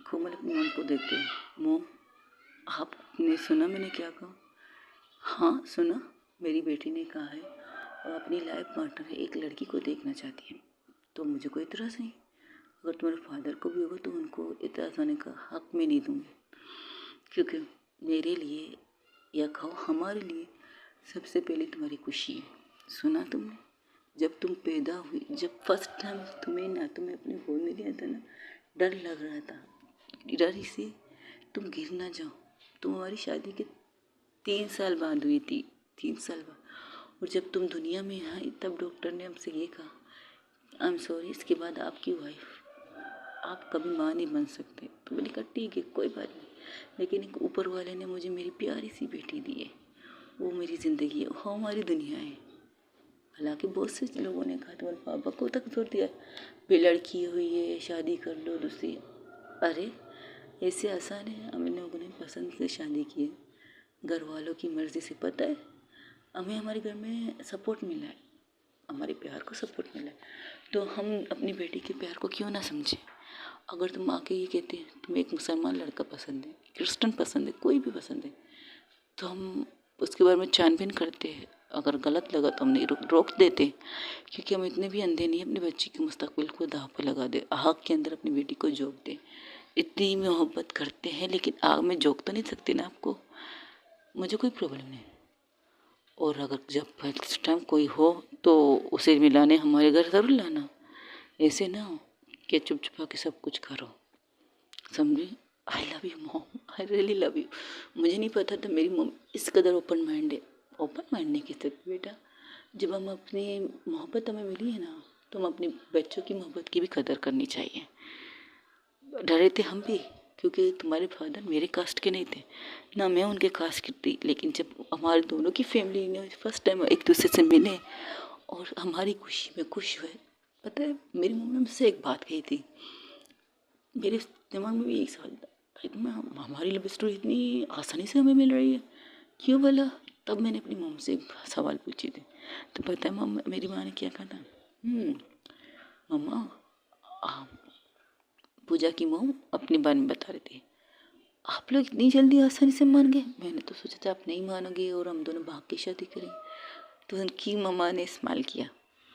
कोमल अपनी मॉम को देखते हैं, मॉम आपने सुना मैंने क्या कहा? हाँ सुना, मेरी बेटी ने कहा है और अपनी लाइफ पार्टनर एक लड़की को देखना चाहती है, तो मुझे कोई इतराज़ नहीं। अगर तुम्हारे फादर को भी होगा तो उनको इतराज़ होने का हक मैं नहीं दूँगी, क्योंकि मेरे लिए या कहो हमारे लिए सबसे पहले तुम्हारी खुशी है। सुना तुमने, जब तुम पैदा हुई, जब फर्स्ट टाइम तुम्हें ना तुम्हें अपने गोद में लिया था ना, डर लग रहा था, डर इसे तुम गिर ना जाओ। तुम हमारी शादी के 3 साल बाद हुई थी, 3 साल बाद, और जब तुम दुनिया में आई तब डॉक्टर ने हमसे ये कहा, आई एम सॉरी, इसके बाद आपकी वाइफ, आप कभी माँ नहीं बन सकते। तो मैंने कहा ठीक है कोई बात नहीं, लेकिन एक ऊपर वाले ने मुझे मेरी प्यारी सी बेटी दी है, वो मेरी ज़िंदगी है, वो हमारी दुनिया है। हालांकि बहुत से लोगों ने कहा तुम्हारे पापा को तक जोर दिया, भी लड़की हुई है शादी कर लो दूसरी। अरे ऐसे आसान है, हम लोगों ने पसंद से शादी की है, घर वालों की मर्ज़ी से। पता है हमें हमारे घर में सपोर्ट मिला है, हमारे प्यार को सपोर्ट मिला है, तो हम अपनी बेटी के प्यार को क्यों ना समझें। अगर तुम आके ये कहते हैं तुम्हें एक मुसलमान लड़का पसंद है, क्रिश्चियन पसंद है, कोई भी पसंद है, तो हम उसके बारे में छानबीन करते हैं। अगर गलत लगा तो हम नहीं रोक देते, क्योंकि हम इतने भी अंधे नहीं अपनी बच्ची के मुस्तकबिल को दाव पर लगा दे, आग के अंदर अपनी बेटी को झोंक दे। इतनी मोहब्बत करते हैं, लेकिन आग में झोंक तो नहीं सकते ना आपको, मुझे कोई प्रॉब्लम नहीं। और अगर जब फर्स्ट टाइम कोई हो तो उसे मिलाने हमारे घर ज़रूर लाना, ऐसे ना हो कि चुप छुपा के सब कुछ करो, समझी। आई love you mom, I really love you. मुझे नहीं पता था मेरी मॉम इस कदर ओपन माइंड है। ओपन माइंड नहीं कह सकती बेटा, जब हम अपनी मोहब्बत हमें मिली है ना, तो हम अपने बच्चों की मोहब्बत की भी कदर करनी चाहिए। डरे थे हम भी, क्योंकि तुम्हारे फादर मेरे कास्ट के नहीं थे ना मैं उनके कास्ट की थी, लेकिन जब हमारे दोनों की फैमिली ने फर्स्ट टाइम एक दूसरे से मिले और हमारी खुशी में खुश हुए। पता है मेरी मम्मी ने मुझसे एक बात कही थी, मेरे दिमाग में भी एक सवाल था, हमारी लव स्टोरी इतनी आसानी से हमें मिल रही है, क्यों बोला। तब मैंने अपनी मम्मी से एक सवाल पूछे थे, तो पता है मम्मा मेरी माँ ने क्या कहा था, मम्मा पूजा की मॉम अपने बारे में बता रही थी, आप लोग इतनी जल्दी आसानी से मान गए, मैंने तो सोचा था आप नहीं मानोगे और हम दोनों भाग के शादी करें। तो उनकी मम्मा ने स्माइल किया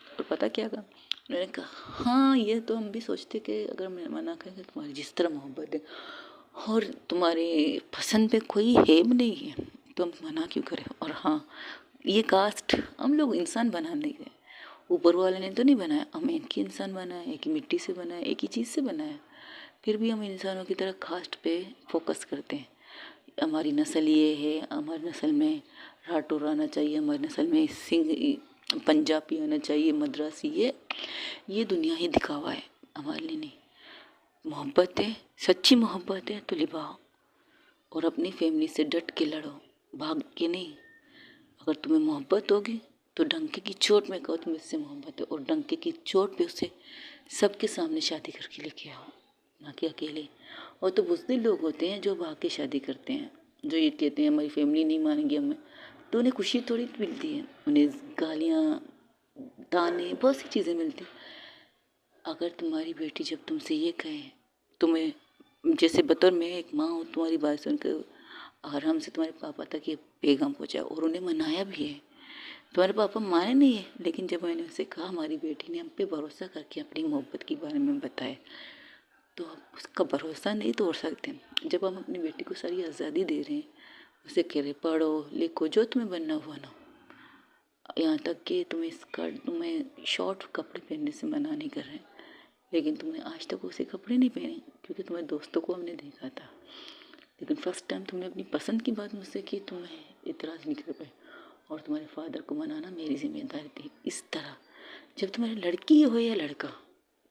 और पता क्या कहा, उन्होंने कहा हाँ ये तो हम भी सोचते कि अगर मैं मना करेंगे तुम्हारी जिस तरह मोहब्बत है और तुम्हारे पसंद पे कोई हेब नहीं है तो हम मना क्यों करें। और हाँ ये कास्ट हम लोग इंसान बना नहीं रहे, ऊपर वाले ने तो नहीं बनाया, हमें एक ही इंसान बनाया, एक ही मिट्टी से बनाया, एक ही चीज़ से बनाया, फिर भी हम इंसानों की तरह कास्ट पे फोकस करते हैं। हमारी नस्ल ये है, हमारी नस्ल में राठौर आना चाहिए, हमारी नस्ल में सिंह पंजाबी आना चाहिए, मद्रासी, ये दुनिया ही दिखावा है, हमारे लिए नहीं। मोहब्बत है, सच्ची मोहब्बत है तो निभाओ और अपनी फैमिली से डट के लड़ो, भाग के नहीं। अगर तुम्हें मोहब्बत होगी तो डंके की चोट में कहो तुम्हें इससे मोहब्बत है, और डंके की चोट पे उसे सबके सामने शादी करके लेके आओ, ना कि अकेले। और तो बुज़दिल लोग होते हैं जो भाग के शादी करते हैं, जो ये कहते हैं हमारी फैमिली नहीं मानेगी हमें, तो उन्हें खुशी थोड़ी मिलती है, उन्हें गालियाँ ताने बहुत सी चीज़ें मिलती हैं। अगर तुम्हारी बेटी जब तुमसे ये कहे, तुम्हें जैसे बतौर मैं एक माँ हूँ, तुम्हारी बात सुनकर आराम से तुम्हारे पापा तक ये पैगाम पहुँचा, और उन्हें मनाया भी है। तुम्हारे पापा माने नहीं है, लेकिन जब मैंने उनसे कहा हमारी बेटी ने हम पे भरोसा करके अपनी मोहब्बत के बारे में बताया, तो आप उसका भरोसा नहीं तोड़ सकते। जब हम अपनी बेटी को सारी आज़ादी दे रहे हैं, उसे कह रहे पढ़ो लिखो, जो तुम्हें बनना हुआ ना। यहाँ तक कि तुम्हें शॉर्ट कपड़े पहनने से मना नहीं कर रहे, लेकिन तुमने आज तक उसे कपड़े नहीं पहने, क्योंकि तुम्हारे दोस्तों को हमने देखा था। लेकिन फर्स्ट टाइम तुमने अपनी पसंद की बात मुझसे की, तुम्हें इतराज़ नहीं कर पाए, और तुम्हारे फादर को मनाना मेरी जिम्मेदारी थी। इस तरह जब तुम्हारी लड़की हो या लड़का,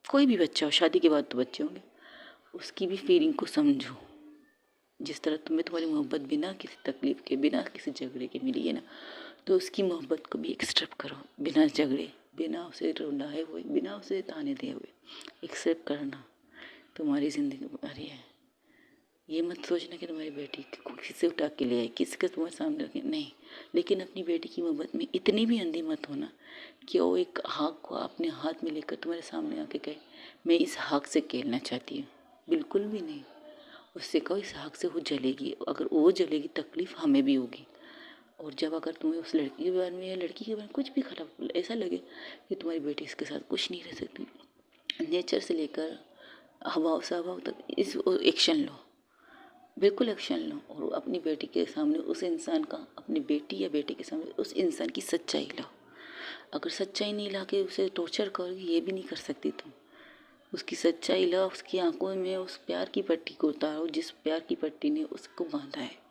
कोई भी बच्चा हो, शादी के बाद तो बच्चे होंगे, उसकी भी फीलिंग को समझो। जिस तरह तुम्हारी मोहब्बत बिना किसी तकलीफ़ के, बिना किसी झगड़े के मिली है ना, तो उसकी मोहब्बत को भी एक्सेप्ट करो, बिना झगड़े, बिना उसे रुलाए हुए, बिना उसे ताने दिए हुए। एक्सेप्ट करना, तुम्हारी ज़िंदगी तुम्हारी है। ये मत सोचना कि तुम्हारी बेटी को किसी से उठा के ले आई, किसी के तुम्हारे सामने रखे, नहीं। लेकिन अपनी बेटी की मोहब्बत में इतनी भी अंधी मत होना कि वो एक हाथ को अपने हाथ में लेकर तुम्हारे सामने आके कहे मैं इस हाथ से खेलना चाहती हूँ। बिल्कुल भी नहीं। उससे कहो इस हाथ से वो जलेगी, अगर वो जलेगी तकलीफ़ हमें भी होगी। और जब अगर तुम्हें उस लड़की के बारे में या लड़की के बारे में कुछ भी खराब ऐसा लगे कि तुम्हारी बेटी इसके साथ कुछ नहीं रह सकती, नेचर से लेकर हवाओं से हवाओं तक इस एक्शन लो, बिल्कुल एक्शन लो। और अपनी बेटी के सामने उस इंसान का, अपनी बेटी या बेटे के सामने उस इंसान की सच्चाई लाओ। अगर सच्चाई नहीं ला के उसे टॉर्चर करोगी, ये भी नहीं कर सकती तुम। उसकी सच्चाई लाओ, उसकी आंखों में उस प्यार की पट्टी को उतारो जिस प्यार की पट्टी ने उसको बांधा है।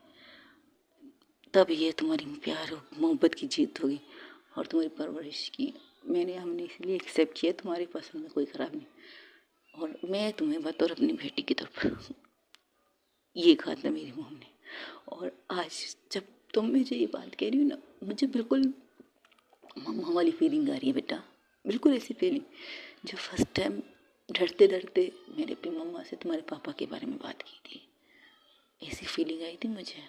तब ये तुम्हारी प्यार और मोहब्बत की जीत होगी, और तुम्हारी परवरिश की हमने इसलिए एक्सेप्ट किया, तुम्हारी पसंद में कोई ख़राब नहीं। और मैं तुम्हें बतौर अपनी बेटी की तरफ ये कहा था मेरी मम्मी ने। और आज जब तुम मुझे ये बात कह रही हो ना, मुझे बिल्कुल मम्मा वाली फीलिंग आ रही है बेटा, बिल्कुल ऐसी फीलिंग जो फर्स्ट टाइम डरते डरते मैंने अपनी मम्मा से तुम्हारे पापा के बारे में बात की थी, ऐसी फीलिंग आई थी मुझे।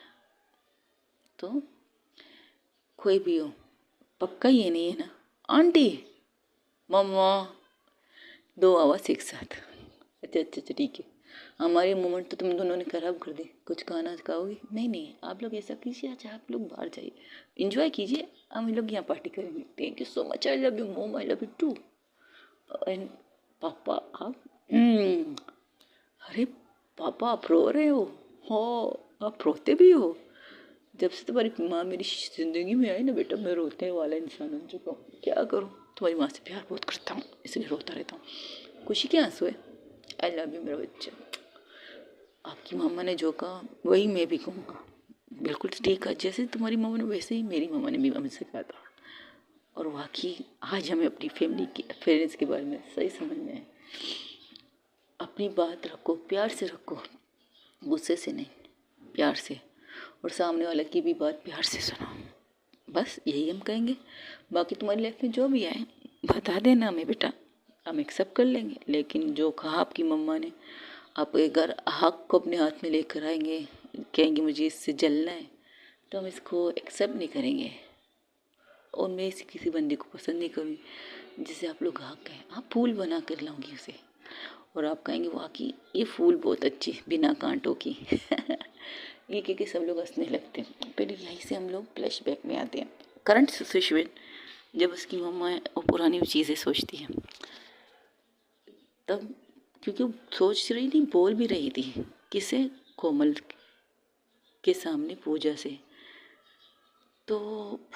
तो कोई भी हो, पक्का ये नहीं है ना आंटी मम्मा दो आवाज़ एक साथ। अच्छा अच्छा अच्छा ठीक है। हमारी मोमेंट तो तुम दोनों ने खराब कर दी। कुछ खाना खाओगी? नहीं नहीं, आप लोग ऐसा कीजिए, अच्छा आप लोग बाहर जाइए, इंजॉय कीजिए, हम लोग यहाँ पार्टी करेंगे। Thank you so much, I love you mom, I love you too. And पापा आप अरे पापा आप रो रहे हो आप रोते भी हो? जब से तुम्हारी माँ मेरी ज़िंदगी में आई ना बेटा, मैं रोते वाला इंसान बन चुका हूँ। क्या करूँ, तुम्हारी माँ से प्यार बहुत करता हूँ, इसलिए रोता रहता हूँ। खुशी के आंसू है। आई लव यू मेरा बच्चा। आपकी मम्मा ने जो कहा वही मैं भी कहूँगा, बिल्कुल ठीक है। जैसे तुम्हारी मम्मा ने वैसे ही मेरी मम्मा ने भी हमसे कहा था। और वाकई आज हमें अपनी फैमिली के पेरेंट्स के बारे में सही समझ में है। अपनी बात रखो, प्यार से रखो, गुस्से से नहीं, प्यार से। और सामने वाले की भी बात प्यार से सुनो। बस यही हम कहेंगे। बाकी तुम्हारी लाइफ में जो भी आए बता देना हमें बेटा, हम एक्सेप्ट कर लेंगे। लेकिन जो कहा आपकी मम्मा ने, आप अगर हक को अपने हाथ में लेकर आएंगे, कहेंगे मुझे इससे जलना है, तो हम इसको एक्सेप्ट नहीं करेंगे। और मैं इसे किसी बंदे को पसंद नहीं करूँगी जिसे आप लोग हक कहें। आप फूल बना कर लाऊंगी उसे, और आप कहेंगे वाकई ये फूल बहुत अच्छी बिना कांटों की। ये कह सब लोग हंसने लगते हैं। फिर यहीं से हम लोग फ्लैशबैक में आते हैं, करंट सिचुएशन, जब उसकी मम्मा वो पुरानी चीज़ें सोचती है तब, क्योंकि वो सोच रही थी, बोल भी रही थी किसे, कोमल के सामने, पूजा से। तो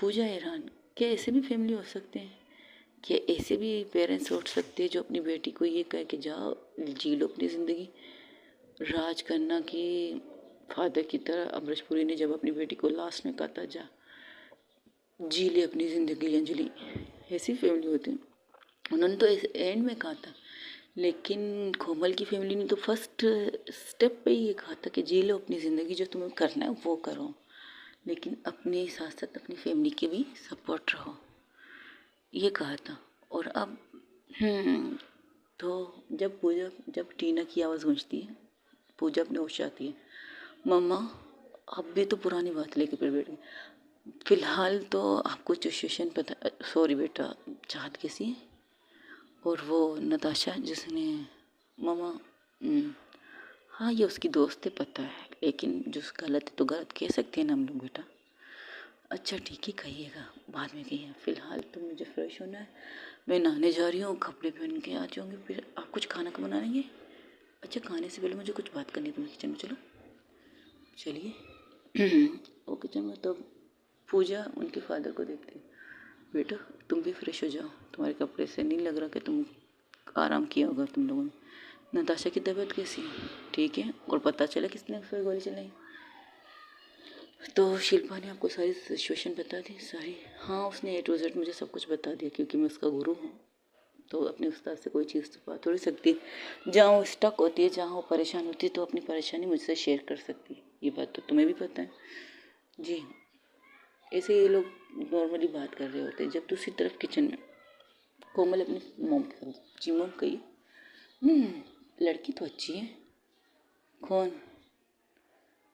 पूजा हैरान, क्या ऐसे भी फैमिली हो सकते हैं? क्या ऐसे भी पेरेंट्स सोच सकते हैं जो अपनी बेटी को ये कहे कि जाओ जी लो अपनी ज़िंदगी, राज करना की फादर की तरह। अमरीशपुरी ने जब अपनी बेटी को लास्ट में कहा था जा जी ले अपनी ज़िंदगी अंजलि, ऐसी फैमिली होती है। उन्होंने तो एंड में कहा था, लेकिन कोमल की फैमिली ने तो फर्स्ट स्टेप पे ये कहा था कि जी लो अपनी ज़िंदगी, जो तुम्हें करना है वो करो, लेकिन अपने साथ साथ अपनी फैमिली के भी सपोर्ट रहो, ये कहा था। और अब तो जब टीना की आवाज़ गूंजती है, पूजा अपने होश आती है, मम्मा अब भी तो पुरानी बात लेके फिर बैठ गई। फ़िलहाल तो आपको सिचुएशन पता, सॉरी बेटा, चाहत कैसी है? और वो नताशा जिसने मम्मा हाँ ये उसकी दोस्त है पता है, लेकिन जो गलत है तो गलत कह सकते हैं ना हम लोग बेटा। अच्छा ठीक ही कहिएगा, बाद में कहिए, फ़िलहाल तो मुझे फ्रेश होना है, मैं नहाने जा रही हूँ, कपड़े पहन के आ जाऊँगी, फिर आप कुछ खाना का बनाएंगे? अच्छा खाने से पहले मुझे कुछ बात करनी है तुम्हें किचन में, चलो चलिए। वो किचन में, तो पूजा उनके फादर को देखती, बेटा तुम भी फ्रेश हो जाओ, तुम्हारे कपड़े से नहीं लग रहा कि तुम आराम किया होगा तुम लोगों ने। नताशा की तबीयत कैसी है? ठीक है। और पता चला किसने उस पर गोली चलाई? तो शिल्पा ने आपको सारी सिचुएशन बता दी सारी? हाँ, उसने A to Z मुझे सब कुछ बता दिया, क्योंकि मैं उसका गुरु हूँ। तो अपने उस्ताद से कोई चीज़ छुपा थोड़ी सकती। जहाँ वो स्टक होती है, जहाँ वो परेशान होती है, तो अपनी परेशानी मुझसे शेयर कर सकती है। ये बात तो तुम्हें भी पता है जी। ऐसे ये लोग नॉर्मली बात कर रहे होते हैं। जब दूसरी तरफ किचन में कोमल अपनी मोम के साथ, जी मोम कही, लड़की तो अच्छी है। कौन?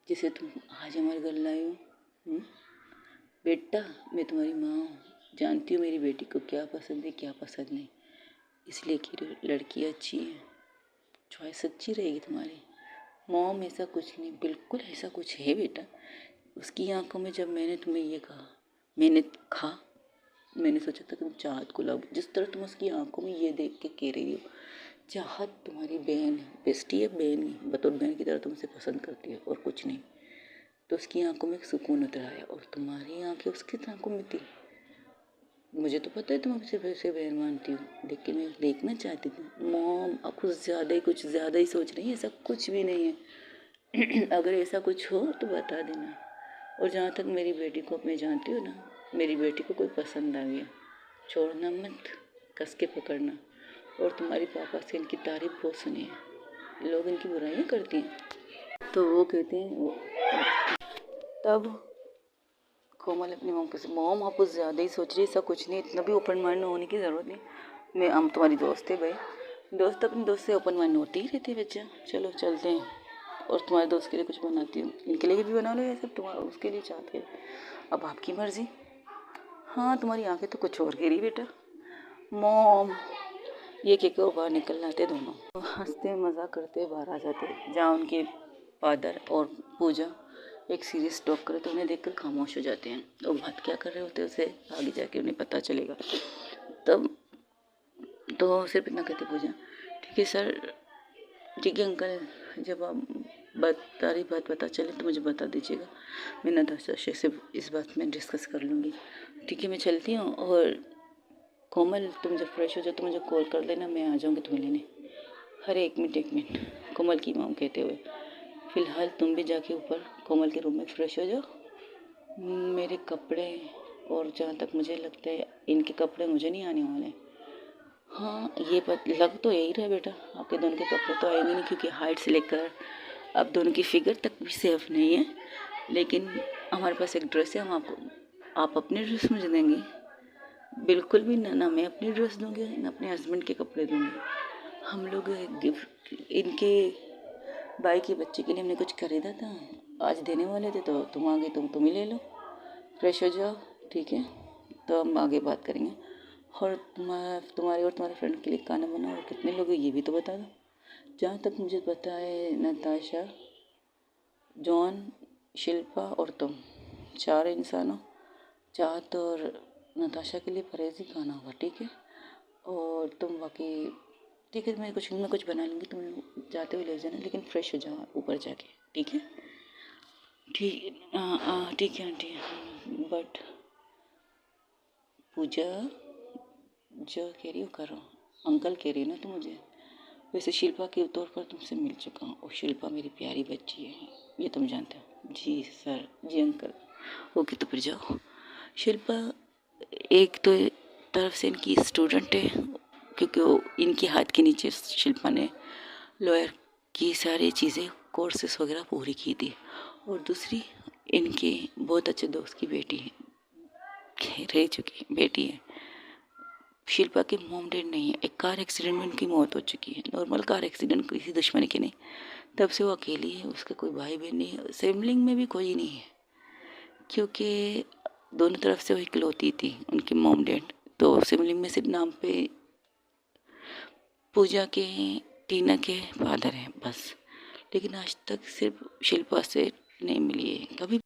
जिसे तुम आज हमारे घर लाई हो? बेटा मैं तुम्हारी माँ हूँ, जानती हूँ मेरी बेटी को क्या पसंद है क्या पसंद नहीं, इसलिए कि लड़की अच्छी है, चॉइस अच्छी रहेगी तुम्हारी। मॉम ऐसा कुछ नहीं, बिल्कुल ऐसा कुछ है बेटा। उसकी आंखों में जब मैंने तुम्हें ये कहा, मैंने सोचा था तुम चाहत को लो। जिस तरह तुम उसकी आंखों में ये देख के कह रही हो, चाहत तुम्हारी बहन है, बेस्टी है, बहन है, बतौर बहन की तरह तुमसे पसंद करती है और कुछ नहीं। तो उसकी आंखों में एक सुकून उतर आया और तुम्हारी आंखें उसकी आंखों में थी। मुझे तो पता है तुम सिर्फ ऐसे बहन मानती हो, लेकिन मैं देखना चाहती थी। मॉम अब कुछ ज़्यादा ही सोच रही है, ऐसा कुछ भी नहीं है। अगर ऐसा कुछ हो तो बता देना। और जहाँ तक मेरी बेटी को अपने जानती हो ना, मेरी बेटी को कोई पसंद आ गया, छोड़ना मत, कस के पकड़ना। और तुम्हारी पापा से इनकी तारीफ बहुत सुनी है, लोग इनकी बुराइयाँ करती हैं तो वो कहते हैं। तब कोमल अपनी मॉम के से, मॉम आप कुछ ज़्यादा ही सोच रही, ऐसा कुछ नहीं, इतना भी ओपन माइंड होने की ज़रूरत नहीं। हम तुम्हारी दोस्त है भाई, दोस्त अपने दोस्त से ओपन माइंड होती ही रहती है बच्चा। चलो चलते हैं। और तुम्हारे दोस्त के लिए कुछ बनाती हूँ, इनके लिए भी बना लो या सब तुम्हारा उसके लिए चाहते हो, अब आपकी मर्ज़ी। हाँ तुम्हारी आंखें तो कुछ और कह रही बेटा। मॉम ये कह के वो बाहर निकल जाते दोनों, हंसते मज़ाक करते बाहर आ जाते। जहाँ उनके फादर और पूजा एक सीरियस टॉक करे तो उन्हें देखकर खामोश हो जाते हैं। वो बात क्या कर रहे होते हैं उसे आगे जाके उन्हें पता चलेगा। तब तो सिर्फ इतना कहते पूजा, ठीक है सर, ठीक है अंकल, जब आप सारी बात पता चले तो मुझे बता दीजिएगा, मैं नताशा से इस बात में डिस्कस कर लूँगी। ठीक है मैं चलती हूँ। और कोमल तुम जब फ्रेश हो जाओ तो मुझे कॉल कर लेना, मैं आ जाऊँगी तुम्हें लेने। हर एक मिनट कोमल की मॉम कहते हुए, फ़िलहाल तुम भी जाके ऊपर कोमल के रूम में फ्रेश हो जाओ। मेरे कपड़े, और जहाँ तक मुझे लगता है इनके कपड़े मुझे नहीं आने वाले। हाँ ये लग तो यही रहा बेटा, आपके दोनों के कपड़े तो आएंगे नहीं, क्योंकि हाइट से लेकर अब दोनों की फिगर तक भी सेफ नहीं है। लेकिन हमारे पास एक ड्रेस है, हम आपको, आप अपने ड्रेस मुझे देंगे? बिल्कुल भी ना मैं अपनी ड्रेस दूँगी ना अपने हस्बैंड के कपड़े दूँगी। हम लोग गिफ्ट इनके भाई के बच्चे के लिए हमने कुछ खरीदा था, आज देने वाले थे, तो तुम आ गए, तुम ही ले लो, फ्रेश हो जाओ। ठीक है तो हम आगे बात करेंगे। और तुम्हारे और तुम्हारे फ्रेंड के लिए खाना बनाओ, और कितने लोग हैं ये भी तो बता दो। जहाँ तक मुझे पता है नताशा, जॉन, शिल्पा और तुम, 4 इंसानों, चाहत और नताशा के लिए परहेज़ी खाना होगा। ठीक है और तुम बाकी, ठीक है मैं कुछ बना लूँगी, तुम जाते हुए ले जाना, लेकिन फ्रेश हो जाओ ऊपर जाके। ठीक है ठीक है आंटी। बट पूजा जो कह रही हो करो, अंकल कह रही है ना तुम मुझे। वैसे शिल्पा के तौर पर तुमसे मिल चुका हूँ और शिल्पा मेरी प्यारी बच्ची है, ये तुम जानते हो। जी सर, जी अंकल। ओके तो फिर जाओ। शिल्पा एक तो तरफ से इनकी स्टूडेंट है, क्योंकि वो इनके हाथ के नीचे शिल्पा ने लॉयर की सारी चीज़ें कोर्सेस वगैरह पूरी की थी। और दूसरी इनके बहुत अच्छे दोस्त की बेटी है, रह चुकी बेटी है। शिल्पा के मॉम डैड नहीं है, एक कार एक्सीडेंट में उनकी मौत हो चुकी है, नॉर्मल कार एक्सीडेंट, किसी दुश्मनी के नहीं। तब से वो अकेली है, उसका कोई भाई बहन नहीं है, सिबलिंग में भी कोई नहीं है, क्योंकि दोनों तरफ से वो इकलौती थी उनके मॉम डैड। तो सिबलिंग में सिर्फ नाम पे पूजा के, टीना के फादर हैं बस, लेकिन आज तक सिर्फ शिल्पा से नहीं मिली है कभी।